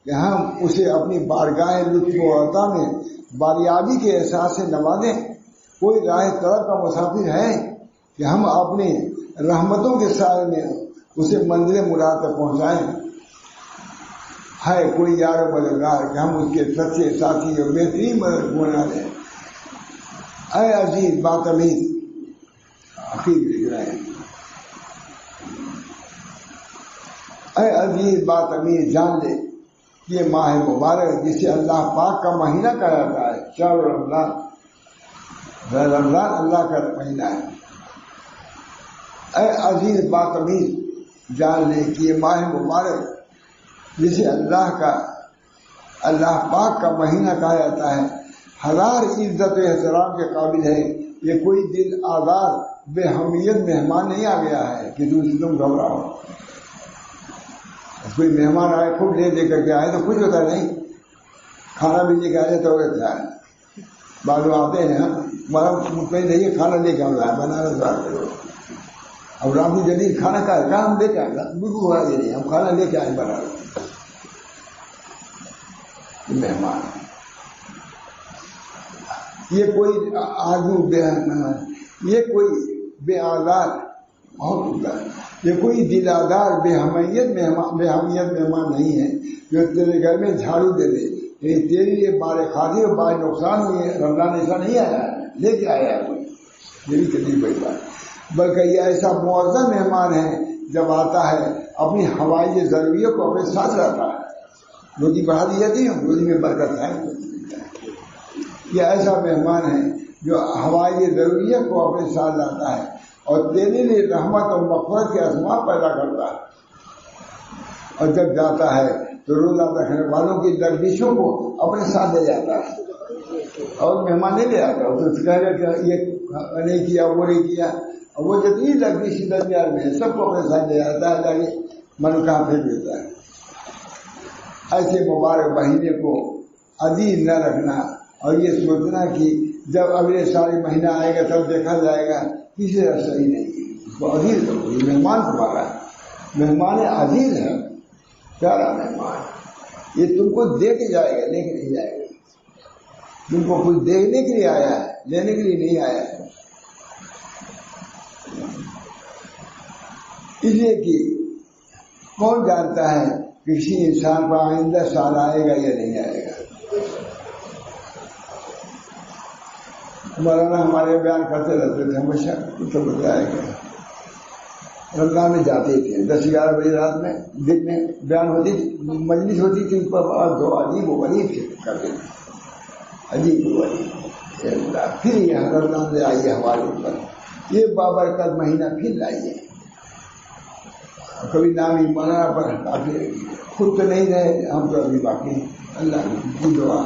Speaker 3: کہ ہم اسے اپنی بارگاہ لطف و عطا میں باریابی کے احساس سے نوازیں. کوئی راہ طلب کا مسافر ہے کہ ہم اپنی رحمتوں کے سائے میں اسے منزل مراد تک پہنچائیں. ہے کوئی یار و مددگار کہ ہم اس کے سچے ساتھی اور بہترین مدد بنا دیں. اے عزیز بات امید عقید لکھ رہے ہیں. اے عزیز بات امید جان لے یہ ماہ مبارک جسے اللہ پاک کا مہینہ کہا جاتا ہے، شہر رمضان، رمضان اللہ کا مہینہ ہے. اے عزیز باتمیز جان لے کہ یہ ماہ مبارک جسے اللہ پاک کا مہینہ کہا جاتا ہے، ہزار عزت و احترام کے قابل ہے. یہ کوئی دل آزار بے حمیت مہمان نہیں آ گیا ہے کہ تم گھبراؤ. کوئی مہمان آئے خوب لے کر کے آئے تو کچھ ہوتا نہیں، کھانا بھی لے کے آئے تو ہوتا ہے. بعض آتے ہیں مطمئن نہیں کھانا لے کے آئے بنارس والے. اب رام جدید کھانا کا ہم لے کے آئے گا بالکل ہوا یہ نہیں، ہم کھانا لے کے آئے بنارس. مہمان یہ کوئی آگو یہ کوئی بے آزار یہ کوئی دل آزار بے حمیت مہمان نہیں ہے جو تیرے گھر میں جھاڑو دے دے. تیری یہ بار خادی اور بار نقصان ہوئی ہے. رمضان ایسا نہیں آیا لے کے آیا ہے کوئی، یہ بھی کتنی بڑی بات. بلکہ یہ ایسا معظم مہمان ہے جب آتا ہے اپنی ہوائی ضروریوں کو اپنے ساتھ لاتا ہے. روزی بڑھا دی جاتی ہے، روزی میں برکت ہے. یہ ایسا مہمان ہے جو ہوائی ضروریت کو اپنے ساتھ لاتا ہے اور تیرے لیے رحمت اور مغفرت کے اسماء پیدا کرتا ہے. اور جب جاتا ہے تو روزہ رکھنے والوں کی دردشوں کو اپنے ساتھ لے جاتا ہے. اور مہمان نہیں لے آتا تو کہے گا کہ یہ نہیں کیا وہ نہیں کیا. اور وہ جتنی دردش درمیان میں ہے سب کو اپنے ساتھ لے جاتا ہے تاکہ من کہاں پھر دیتا ہے. ایسے مبارک مہینے کو عزیز نہ رکھنا اور یہ سوچنا کہ جب اگلے سال مہینہ آئے گا تب دیکھا جائے گا، کسی طرح صحیح نہیں. اس کو عزیز رکھو. یہ مہمان تمہارا ہے، مہمان عزیز ہے، پیارا مہمان. یہ تم کو دے کے جائے گا لے کے نہیں جائے گا. تم کو کچھ دینے کے لیے آیا ہے، لینے کے لیے نہیں آیا ہے. اس لیے کہ کون جانتا ہے کسی انسان کو آئندہ سال آئے گا یا نہیں آئے گا. مولانا ہمارے بیان کرتے رہتے تھے ہمیشہ تو بتایا گیا. رمضان میں جاتے تھے 10-11 بجے رات میں دن میں بیان ہوتی تھی، مجلس ہوتی تھی، پر دو عجیب و غریب کرتے تھے. عجیب و غریب. پھر یہ رمضان سے آئیے ہمارے اوپر، یہ بابرکت مہینہ پھر لائیے. کبھی نامی مولانا پر کافی خود تو نہیں رہے، ہم تو ابھی باقی ہیں. اللہ کی دعا.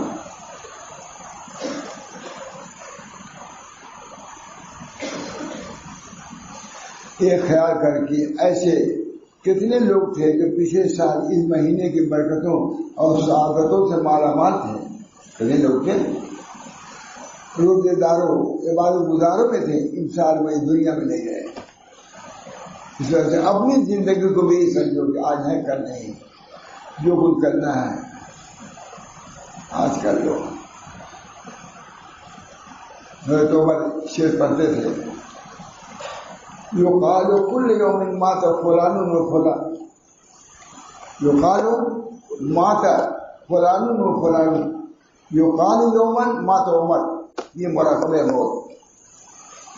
Speaker 3: یہ خیال کر کے ایسے کتنے لوگ تھے جو پچھلے سال اس مہینے کی برکتوں اور سعادتوں سے مالا مال تھے. کتنے لوگ تھے روزے داروں عبادت گزاروں میں تھے، ان سال وہ اس دنیا میں نہیں رہے. اس وجہ سے اپنی زندگی کو بھی سمجھو کہ آج ہے کل نہیں. جو کچھ کرنا ہے آج کر لو. حضرت عمر شعر پڑھتے تھے، یقال کل یوم مات فلان و فلان، یقال مات فلان و فلان، یقال یومن مات عمر. یہ مراقب موت.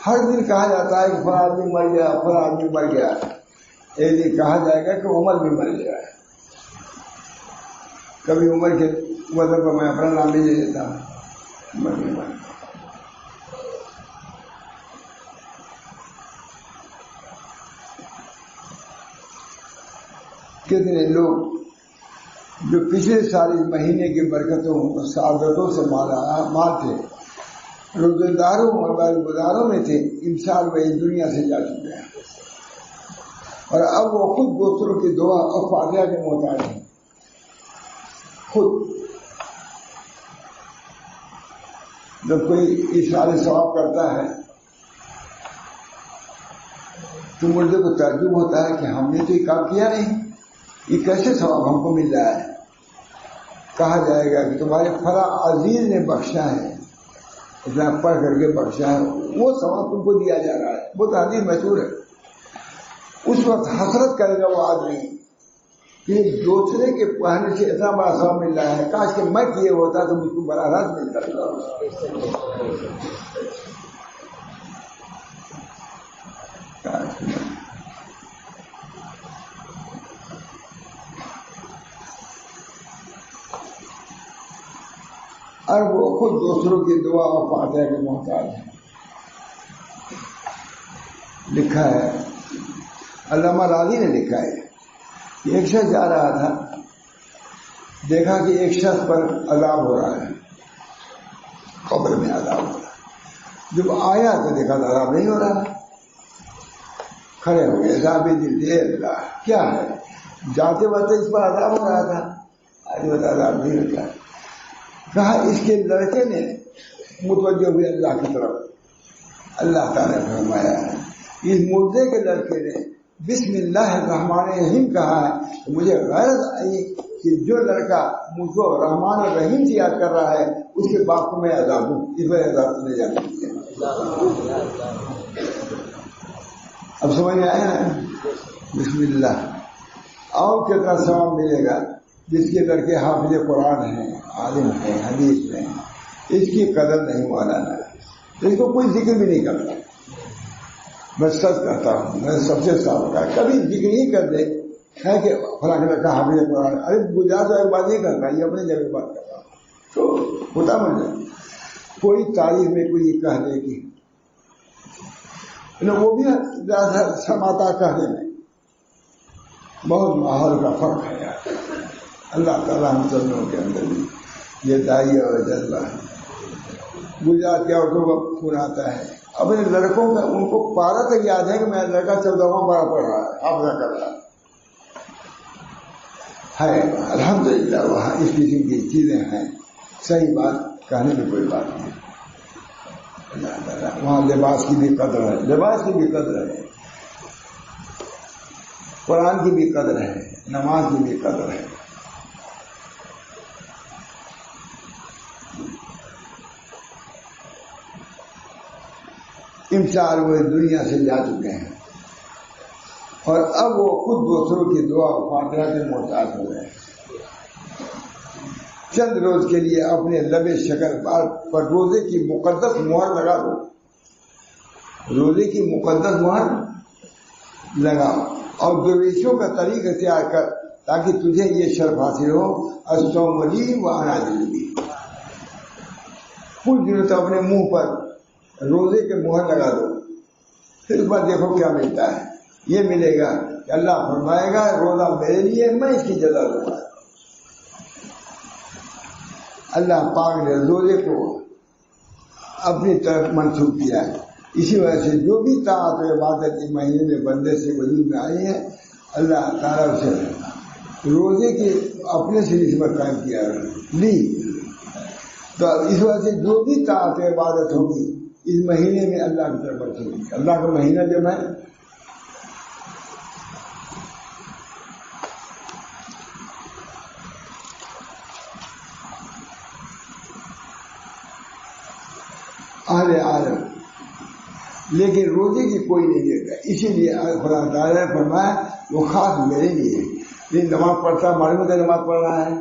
Speaker 3: ہر دن کہا جاتا ہے کہ فلاں آدمی مر گیا، فلاں آدمی مر گیا. ایک دن کہا جائے گا کہ عمر بھی مر گیا. کبھی عمر کے وزن کو میں اپنا نام بھی لے لیتا ہوں. عمر بھی مر گیا. کتنے لوگ جو پچھلے سال اس مہینے کی برکتوں اور سعادتوں سے مال تھے، روزے داروں اور عبادت گزاروں میں تھے، ان سال وہ اس دنیا سے جا چکے ہیں. اور اب وہ خود دوسروں کی دعا اور فاتحہ کے محتاج ہیں. خود جب کوئی اشارے ثواب کرتا ہے تو مردے کو تعجب ہوتا ہے کہ ہم نے تو یہ کام کیا نہیں، یہ کیسے ثواب ہم کو مل رہا ہے. کہا جائے گا کہ تمہارے فلاں عزیز نے بخشا ہے، اتنا پڑھ کر کے بخشا ہے، وہ ثواب تم کو دیا جا رہا ہے. وہ تو حدیث مشہور ہے. اس وقت حسرت کرے گا وہ آدمی کہ دوسرے کے پڑھنے سے اتنا بڑا ثواب مل رہا ہے، کاش کہ میں کیے ہوتا تو مجھ کو بڑا راز ملتا تھا. اور وہ خود دوسروں کی دعا اور فاتحہ کے محتاج ہیں. لکھا ہے، علامہ راضی نے لکھا ہے کہ ایک شخص جا رہا تھا، دیکھا کہ ایک شخص پر عذاب ہو رہا ہے، قبر میں عذاب ہو رہا ہے۔ جب آیا تو دیکھا تو عذاب نہیں ہو رہا، کھڑے ہو گئے، عذاب دل اللہ کیا ہے؟ جاتے وقت اس پر عذاب ہو رہا تھا، آج وہ عذاب نہیں ہوتا۔ کہا اس کے لڑکے نے متوجہ ہوئے اللہ کی طرف، اللہ تعالیٰ نے فرمایا اس مردے کے لڑکے نے بسم اللہ الرحمن الرحیم کہا ہے تو مجھے غیرت آئی کہ جو لڑکا مجھ کو رحمان الرحیم سے یاد کر رہا ہے اس کے باپ کو میں عذاب ہوں، اس وجہ عذاب نے یاد کیا۔ اب سمجھ میں آیا نا؟ بسم اللہ، اور کتنا ثواب ملے گا جس کے لڑکے حافظ قرآن ہیں، عالم ہیں، حدیث ہیں، اس کی قدر نہیں مولانا، اس کو کوئی ذکر بھی نہیں کرتا۔ میں سچ کہتا ہوں، میں سب سے صاف کہا، کبھی ذکر نہیں کر دے ہے کہ فلاں لڑکا حافظ قرآن، ارے گجرات ایک بات نہیں کرتا، یہ اپنی جگہ بات کرتا تو ہوتا مجھے کوئی تاریخ میں کوئی یہ کہہ دے کہ وہ بھی سماتا کہنے میں بہت ماحول کا فرق ہے یار۔ اللہ تعالیٰ ہم سب لوگوں کے اندر بھی یہ دائی اور جذبہ ہے۔ گجرات کے عورتوں کا خون آتا ہے، اپنے لڑکوں کا ان کو پارا تک یاد ہے کہ میرا لڑکا 14واں پارا پڑھ رہا ہے، حافظہ کر رہا ہے۔ الحمدللہ وہاں اس قسم کی چیزیں ہیں، صحیح بات کہنے میں کوئی بات نہیں۔ اللہ تعالیٰ وہاں لباس کی بھی قدر ہے، لباس کی بھی قدر ہے، قرآن کی بھی قدر ہے، نماز کی بھی قدر ہے۔ انسان وہ دنیا سے جا چکے ہیں اور اب وہ خود دوسروں کی دعا و فاتحہ کے محتاج ہو گئے۔ چند روز کے لیے اپنے لب شکر پر روزے کی مقدس مہر لگا دو، روزے کی مقدس مہر لگا اور درویشوں کا طریق اختیار کر تاکہ تجھے یہ شرف حاصل ہو، الصوم لی و انا اجزی۔ کچھ دنوں تک اپنے منہ پر روزے کے مہر لگا دو، پھر اس بعد دیکھو کیا ملتا ہے۔ یہ ملے گا کہ اللہ فرمائے گا روزہ میرے لیے، میں اس کی جزا دوں گا۔ اللہ پاک نے روزے کو اپنی طرف منسوخ کیا ہے، اسی وجہ سے جو بھی طاعت و عبادت اس مہینے میں بندے سے وجود میں آئی ہے، اللہ تعالیٰ اسے روزے کی اپنے سے نسبت قائم کیا لی۔ تو اس وجہ سے جو بھی طاعت و عبادت ہوگی اس مہینے میں اللہ کی طرف منسوخ ہوگی۔ اللہ کا مہینہ جب ہے اہل عالم، لیکن روزے کی کوئی نہیں دیتا، اسی لیے خدا تعالیٰ نے فرمایا وہ خاص میرے لیے۔ لیکن نماز پڑھتا معلوم ہوتا ہے نماز پڑھ رہا ہے،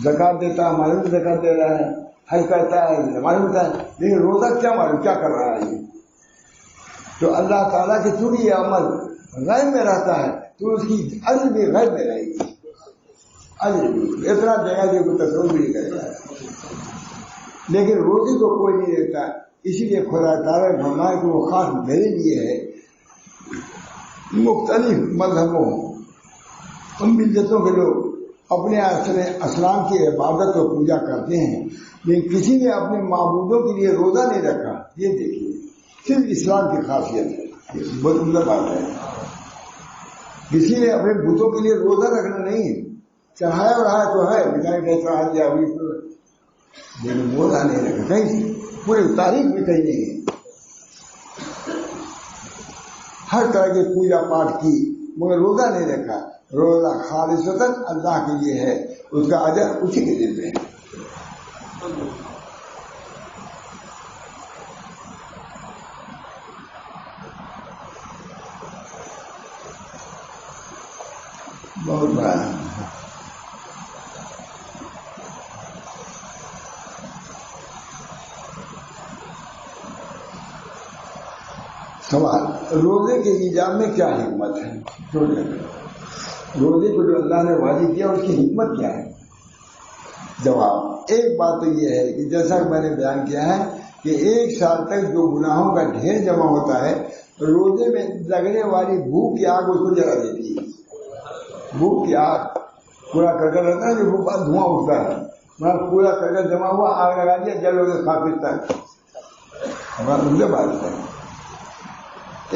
Speaker 3: زکات دیتا معلوم ہوتا ہے زکات دے رہا ہے، حج کرتا ہے معلوم ہوتا ہے، لیکن روزہ کیا معلوم کیا کر رہا ہے۔ تو اللہ تعالیٰ کے چونکہ یہ عمل غیب میں رہتا ہے تو اس کی اجر بھی غیب میں رہے گی، اجر بھی اتنا دے گا کہ کوئی تصور بھی نہیں کرے گا۔ لیکن روزے کو کوئی نہیں دیتا، اسی لیے خدا تعالیٰ نے فرمایا کہ وہ خاص میرے لیے ہے۔ مختلف مذہبوں ان ملتوں کے لوگ اپنے اسلام کی عبادت اور پوجا کرتے ہیں، لیکن کسی نے اپنے معبودوں کے لیے روزہ نہیں رکھا۔ یہ دیکھیے صرف اسلام کی خاصیت ہے، بہت عمدہ بات ہے۔ کسی نے اپنے بتوں کے لیے روزہ رکھنا نہیں، چڑھایا رہا تو ہے، مٹھائی چڑھا دیا ابھی، لیکن روزہ نہیں رکھا کہیں، پوری تاریخ میں کہیں نہیں ہے۔ ہر طرح کی پوجا پاٹ کی مگر روزہ نہیں رکھا۔ روزہ خالصتاً اللہ کے لیے ہے، اس کا اجر اسی کے دل میں ہے۔ بہت بڑا سوال، روزے کے ایجاب میں کیا حکمت ہے؟ روزے کو جو اللہ نے واجب کیا اس کی حکمت کیا ہے؟ جواب، ایک بات تو یہ ہے کہ جیسا کہ میں نے بیان کیا ہے کہ ایک سال تک جو گناہوں کا ڈھیر جمع ہوتا ہے روزے میں لگنے والی بھوک کی آگ اس کو جلا دیتی ہے. بھوک کی آگ پورا کرکٹ رہتا ہے جو دھواں اٹھتا ہے, مگر پورا کرکٹ جمع ہوا, آگ لگا دیا, جل ہو گیا کافی تک. مجھے بات ہے.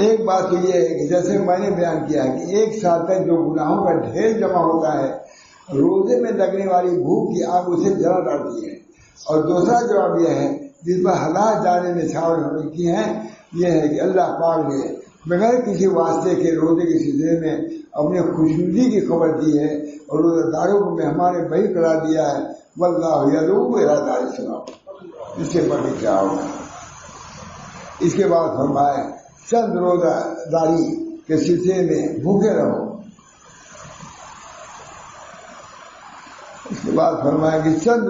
Speaker 3: ایک بات تو یہ ہے کہ جیسے میں نے بیان کیا ہے کہ ایک سال تک جو گناہوں کا ڈھیر جمع ہوتا ہے, روزے میں لگنے والی بھوک کی آگ اسے جلا ڈالتی ہے. اور دوسرا جواب یہ ہے جس پر ہلاک جانے میں چھاؤ کی ہیں, یہ ہے کہ اللہ پاک نے بغیر کسی واسطے کے روزے کے سلسلے میں اپنے خوشنودی کی خبر دی ہے اور روزہ داروں کو مہمان بھائی قرار دیا ہے. واللہ یدعو الی دار السلام. اس سے بڑھ کے کیا ہوگا. اس کے بعد فرمایا چند روزہ داری کے سلسلے میں بھوکے رہو. اس کے بعد فرمایا کہ چند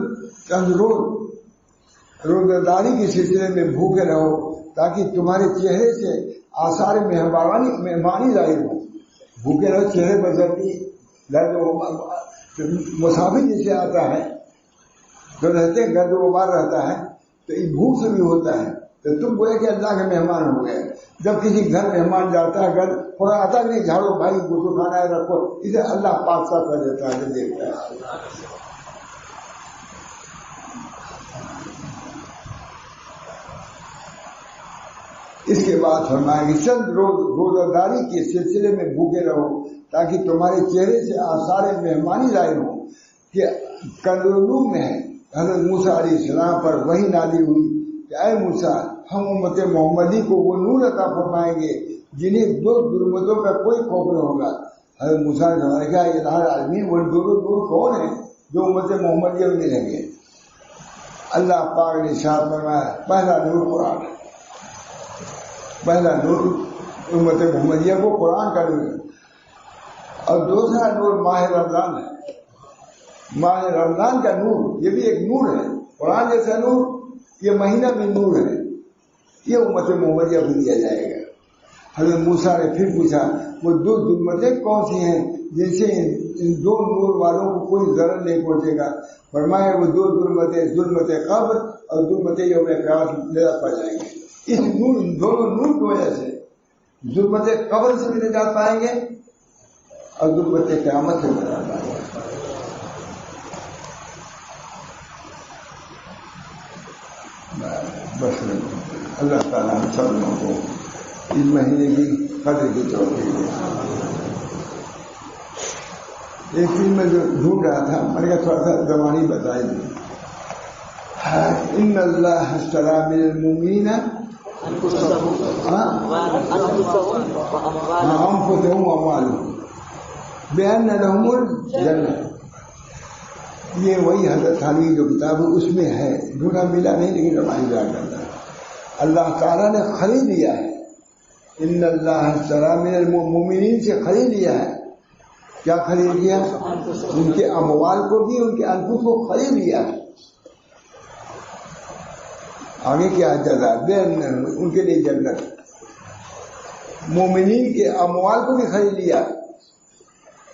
Speaker 3: روزہ داری کے سلسلے میں بھوکے رہو تاکہ تمہارے چہرے سے آثار مہمانی ظاہر ہو. بھوکے رہو, چہرے پر زردی گرد مسافر جسے آتا ہے جو رہتے ہیں گرد غبار رہتا ہے تو یہ بھوک سے بھی ہوتا ہے. تو تم بولے کہ اللہ کے مہمان ہو گئے. جب کسی گھر مہمان جاتا ہے گھر تھوڑا آتا نہیں, جھاڑو بھائی گوشت کھانا ہے رکھو, اسے اللہ پاک صاف کر دیتا ہے, دیکھتا ہے. اس کے بعد فرمایا کہ چند روزہ داری کے سلسلے میں بھوکے رہو تاکہ تمہارے چہرے سے آثار مہمانی ظاہر ہو. کہ کندولو میں حضرت موسیٰ علیہ السلام پر وحی نازل ہوئی کہ اے موسیٰ, ہم امت محمدی کو وہ نور عطا فرمائیں گے جنہیں دو ظلمتوں کا کوئی خوف نہ ہوگا. حضرت موسیٰ نے کہا یہ الہ العالمین وہ نور کون ہے جو امت محمدیہ میں ملیں گے. اللہ پاک نے ارشاد فرمایا پہلا نور قرآن ہے. پہلا نور امت محمدیہ کو قرآن کا نور ہے. اور دوسرا نور ماہ رمضان ہے. ماہ رمضان کا نور یہ بھی ایک نور ہے. قرآن جیسا نور, یہ مہینہ بھی نور ہے. یہ امت محمدیہ کو دیا جائے گا. حضرت موسیٰ نے پھر پوچھا وہ دو ظلمتیں کون سی ہیں جن سے ان دو نور والوں کو کوئی ضرر نہیں پہنچے گا. فرمایا وہ دو ظلمت قبر اور ظلمت یوم قیامت نجات پا جائیں گے. اس نور, دونوں نور کی وجہ سے ظلمت قبر سے بھی نجات پائیں گے اور ظلمت قیامت سے نجات پائیں گے. بس اللہ تعالیٰ ہم سب لوگوں کو اس مہینے کی قدر کی توفیق دے. ایک چیز میں جو ڈھونڈ رہا تھا, میں نے کہا تھوڑا سا زبانی بتائی دی. ان اللہ اشتری من المؤمنین انفسهم واموالهم بان لهم الجنہ. یہ وہی حضرت علی جو کتاب ہے اس میں ہے, ڈھونڈا ملا نہیں لیکن زبانی بیان کرتا ہے. اللہ تعالیٰ نے خرید لیا ہے. ان اللہ اشتری من المؤمنین سے خرید لیا ہے. کیا خرید لیا؟ ان کے اموال کو بھی, ان کے انفس کو خرید لیا ہے. آگے کیا جزا دے ان کے لیے جنت. مومنین کے اموال کو بھی خرید لیا,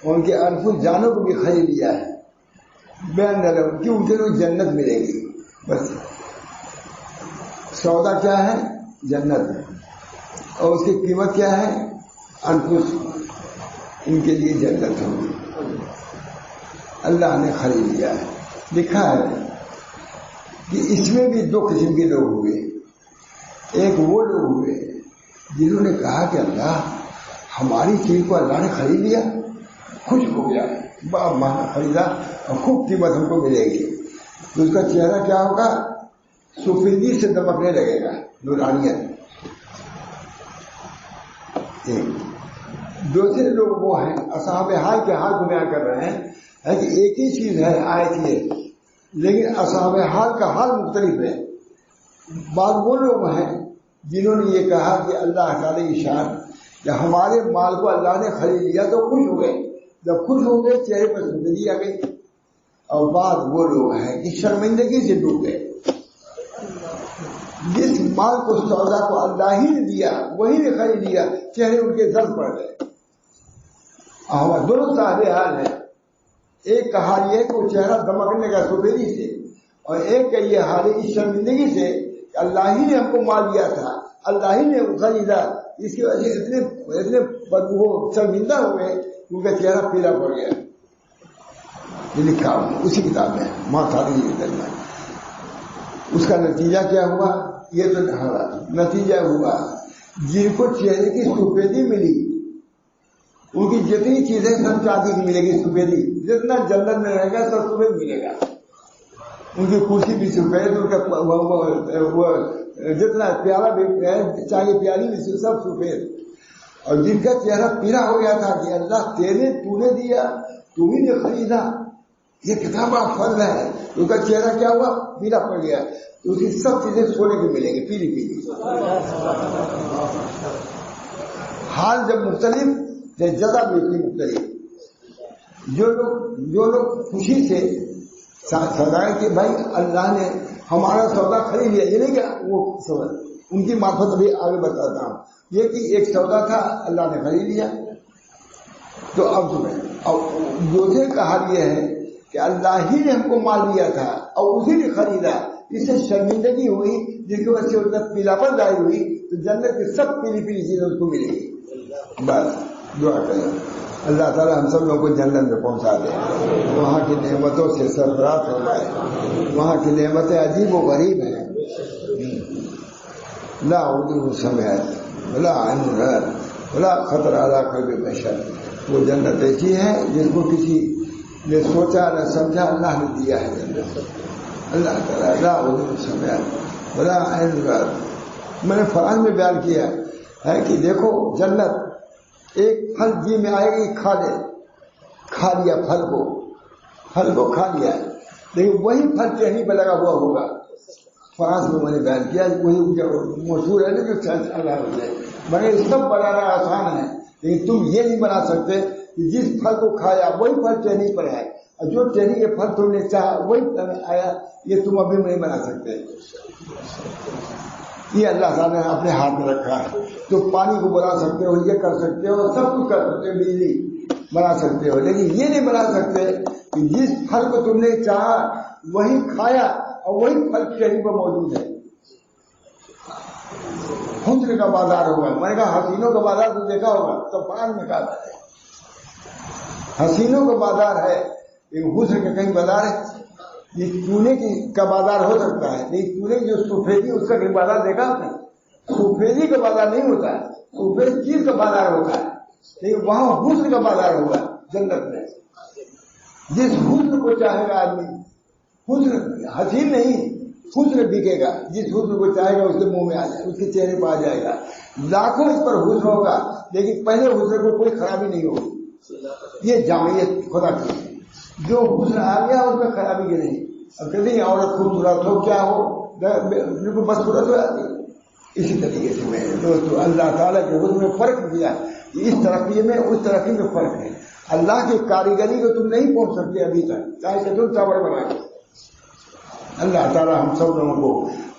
Speaker 3: ان کے انفس جانوں کو بھی خرید لیا ہے. بین نلم کہ ان کے لیے جنت ملے گی. بس سودا کیا ہے؟ جنت ہے. اور اس کی قیمت کیا ہے؟ انفس. ان کے لیے جنت ہوگی. اللہ نے خرید لیا ہے. لکھا ہے کہ اس میں بھی دو قسم کے لوگ ہوئے. ایک وہ لوگ ہوئے جنہوں نے کہا کہ اللہ ہماری چیز کو اللہ نے خرید لیا, خوش ہو گیا, بڑا مہنگا خریدا اور خوب قیمت ہم کو ملے گی. تو اس کا چہرہ کیا ہوگا؟ سفیدی سے دمکنے لگے گا, نورانیت. دوسرے لوگ وہ ہیں اصحاب حال کے حال کو بیان کر رہے ہیں کہ ایک ہی چیز ہے آیت یہ, لیکن اصحاب حال کا حال مختلف ہے. بعض وہ لوگ ہیں جنہوں نے یہ کہا کہ اللہ تعالی کی شان کہ ہمارے مال کو اللہ نے خرید لیا تو خوش ہو گئے. جب خوش ہو گئے چہرے پر زندگی آ گئی. اور بعض وہ لوگ ہیں کہ شرمندگی سے ڈوب گئے. جس مال کو سودا کو اللہ ہی نے دیا وہی نے خرید لیا, چہرے ان کے زرد پڑ گئے. ہمارے دونوں صاحب حال ہیں. ایک کا حال یہ ہے کہ وہ چہرہ دمکنے کا سفیدی سے, اور ایک کا یہ حال ہے اس شرمندگی سے کہ اللہ ہی نے ہم کو مال دیا تھا, اللہ ہی نے خریدا, اس کی وجہ سے اتنے وہ شرمندہ ہوئے ان کا چہرہ پیلا پڑ گیا. یہ لکھا اسی کتاب میں ماں تھالی درمیان. اس کا نتیجہ کیا ہوا؟ یہ تو نتیجہ ہوا جن کو چہرے کی سفیدی ملی ان کی جتنی چیزیں سب چاندی کی ملے گی سفیدی. جتنا جنت میں رہے گا سب سفید ملے گا. ان کی کرسی بھی سفید, ان کا جتنا پیالہ بھی چاہیے پیالی بھی سب سفید. اور جن کا چہرہ پیلا ہو گیا تھا کہ اللہ تو نے دیا, تم ہی نے خریدا, یہ کتاب کا فضل ہے. ان کا چہرہ کیا ہوا؟ پیلا پڑ گیا. تو اس کی سب چیزیں سونے کی ملیں گی, پیلی پیلی. حال جب مختلف جزا بھی اتنی مختلف. جو لوگ خوشی سے سزائے کہ بھائی اللہ نے ہمارا سودا خرید لیا, یہ نہیں کیا وہ سودا ان کی معرفت ابھی آگے بتاتا ہوں. یہ کہ ایک سودا تھا اللہ نے خرید لیا. تو اب تمہیں دوسرے کا حال یہ ہے کہ اللہ ہی نے ہم کو مال دیا تھا اور اسی نے خریدا. اس سے شرمندگی ہوئی جس کی وجہ سے اس کا پیلاپن ظاہر ہوئی. تو جنت کی سب پیلی پیلی چیزیں اس کو ملے گی. بس دعا کریں اللہ تعالیٰ ہم سب لوگوں کو جنت میں پہنچا دے, وہاں کی نعمتوں سے سرفراز ہو جائے. وہاں کی نعمتیں عجیب و غریب ہیں. لا اردو سمیت ولا عن ولا خطر علی قلب بشر. وہ جنت ایسی ہے جس کو کسی نے سوچا نہ سمجھا, اللہ نے دیا ہے جنت. اللہ تعالیٰ لا اردو سمیت ولا عن. میں نے فرائض میں بیان کیا ہے کہ دیکھو جنت ایک پھل جی میں آئے گی, کھا لیا پھل کو کھا لیا, لیکن وہی پھل ٹہنی پہ لگا ہوا ہوگا. فرانس میں نے بیان کیا وہی مشہور ہے نا جو اللہ ہے. مگر سب بنانا آسان ہے, لیکن تم یہ نہیں بنا سکتے کہ جس پھل کو کھایا وہی پھل ٹہنی پر ہے, اور جو ٹہنی کے پھل تم نے چاہا وہی آیا. یہ تم ابھی نہیں بنا سکتے. یہ اللہ تعالیٰ نے اپنے ہاتھ میں رکھا ہے. تو پانی کو بنا سکتے ہو, یہ کر سکتے ہو, سب کچھ کر سکتے ہو, بجلی بنا سکتے ہو, لیکن یہ نہیں بنا سکتے کہ جس پھل کو تم نے چاہا وہی کھایا اور وہی پھل ٹہنی پر موجود ہے. حسن کا بازار ہوگا. میں نے کہا حسینوں کا بازار تو دیکھا ہوگا, تو فرانس میں کہا ہے حسینوں کا بازار ہے, لیکن حسن کا کہیں بازار ہے. یہ چونے کا بازار ہو سکتا ہے, لیکن چونے کی جو سفیدی اس کا کہیں بازار دیکھا آپ نے؟ سفیدی کا بازار نہیں ہوتا ہے, سفید چیز کا بازار ہوتا ہے. لیکن وہاں حسن کا بازار ہوگا جنت میں. جس حسن کو چاہے گا آدمی, حسن حسین نہیں, حسن بکے گا. جس حسن کو چاہے گا اس کے منہ میں آ جائے, اس کے چہرے پہ آ جائے گا. لاکھوں اس پر حسن ہوگا, لیکن پہلے حسن کو کوئی خرابی نہیں ہوگی. یہ جامعیت خدا کی, جو حسن آ گیا اس میں خرابی کی نہیں. اب کبھی عورت خوبصورت ہو کیا ہو بالکل بدصورت ہو جاتی ہے. اسی طریقے سے میں دوستو اللہ تعالیٰ کے حسن میں فرق دیا. اس ترقی میں اس ترقی میں فرق ہے. اللہ کی کاریگری کو تم نہیں پہنچ سکتے ابھی تک, چاہے کہ تم ٹاور بنا کے. اللہ تعالیٰ ہم سب لوگوں کو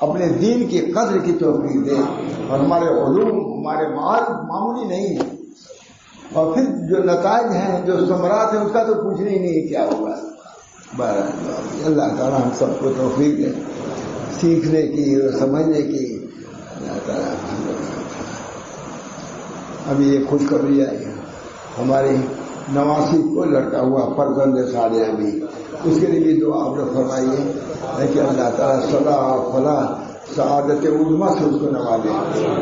Speaker 3: اپنے دین کی قدر کی توفیق دے, اور ہمارے علوم ہمارے معمولی نہیں ہے, اور پھر جو نتائج ہیں جو ثمرات ہیں اس کا تو پوچھنا ہی نہیں کیا ہوگا. اللہ تعالیٰ ہم سب کو توفیق دے سیکھنے کی اور سمجھنے کی. اللہ تعالیٰ ابھی یہ خوشخبری آئی ہے, ہماری 89 کو لڑکا ہوا فرزند صالح ابھی, اس کے لیے بھی دعا آپ نے فرمائیے کہ اللہ تعالیٰ صلاح اور فلاح سعادت عظمیٰ سے اس کو نوازے.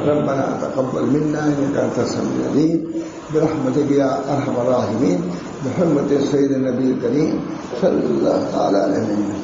Speaker 3: ربنا تقبل منا انک انت السمیع العلیم برحمتک یا ارحم الراحمین بحرمت سید النبی الکریم صلی اللہ تعالی علیہ وسلم.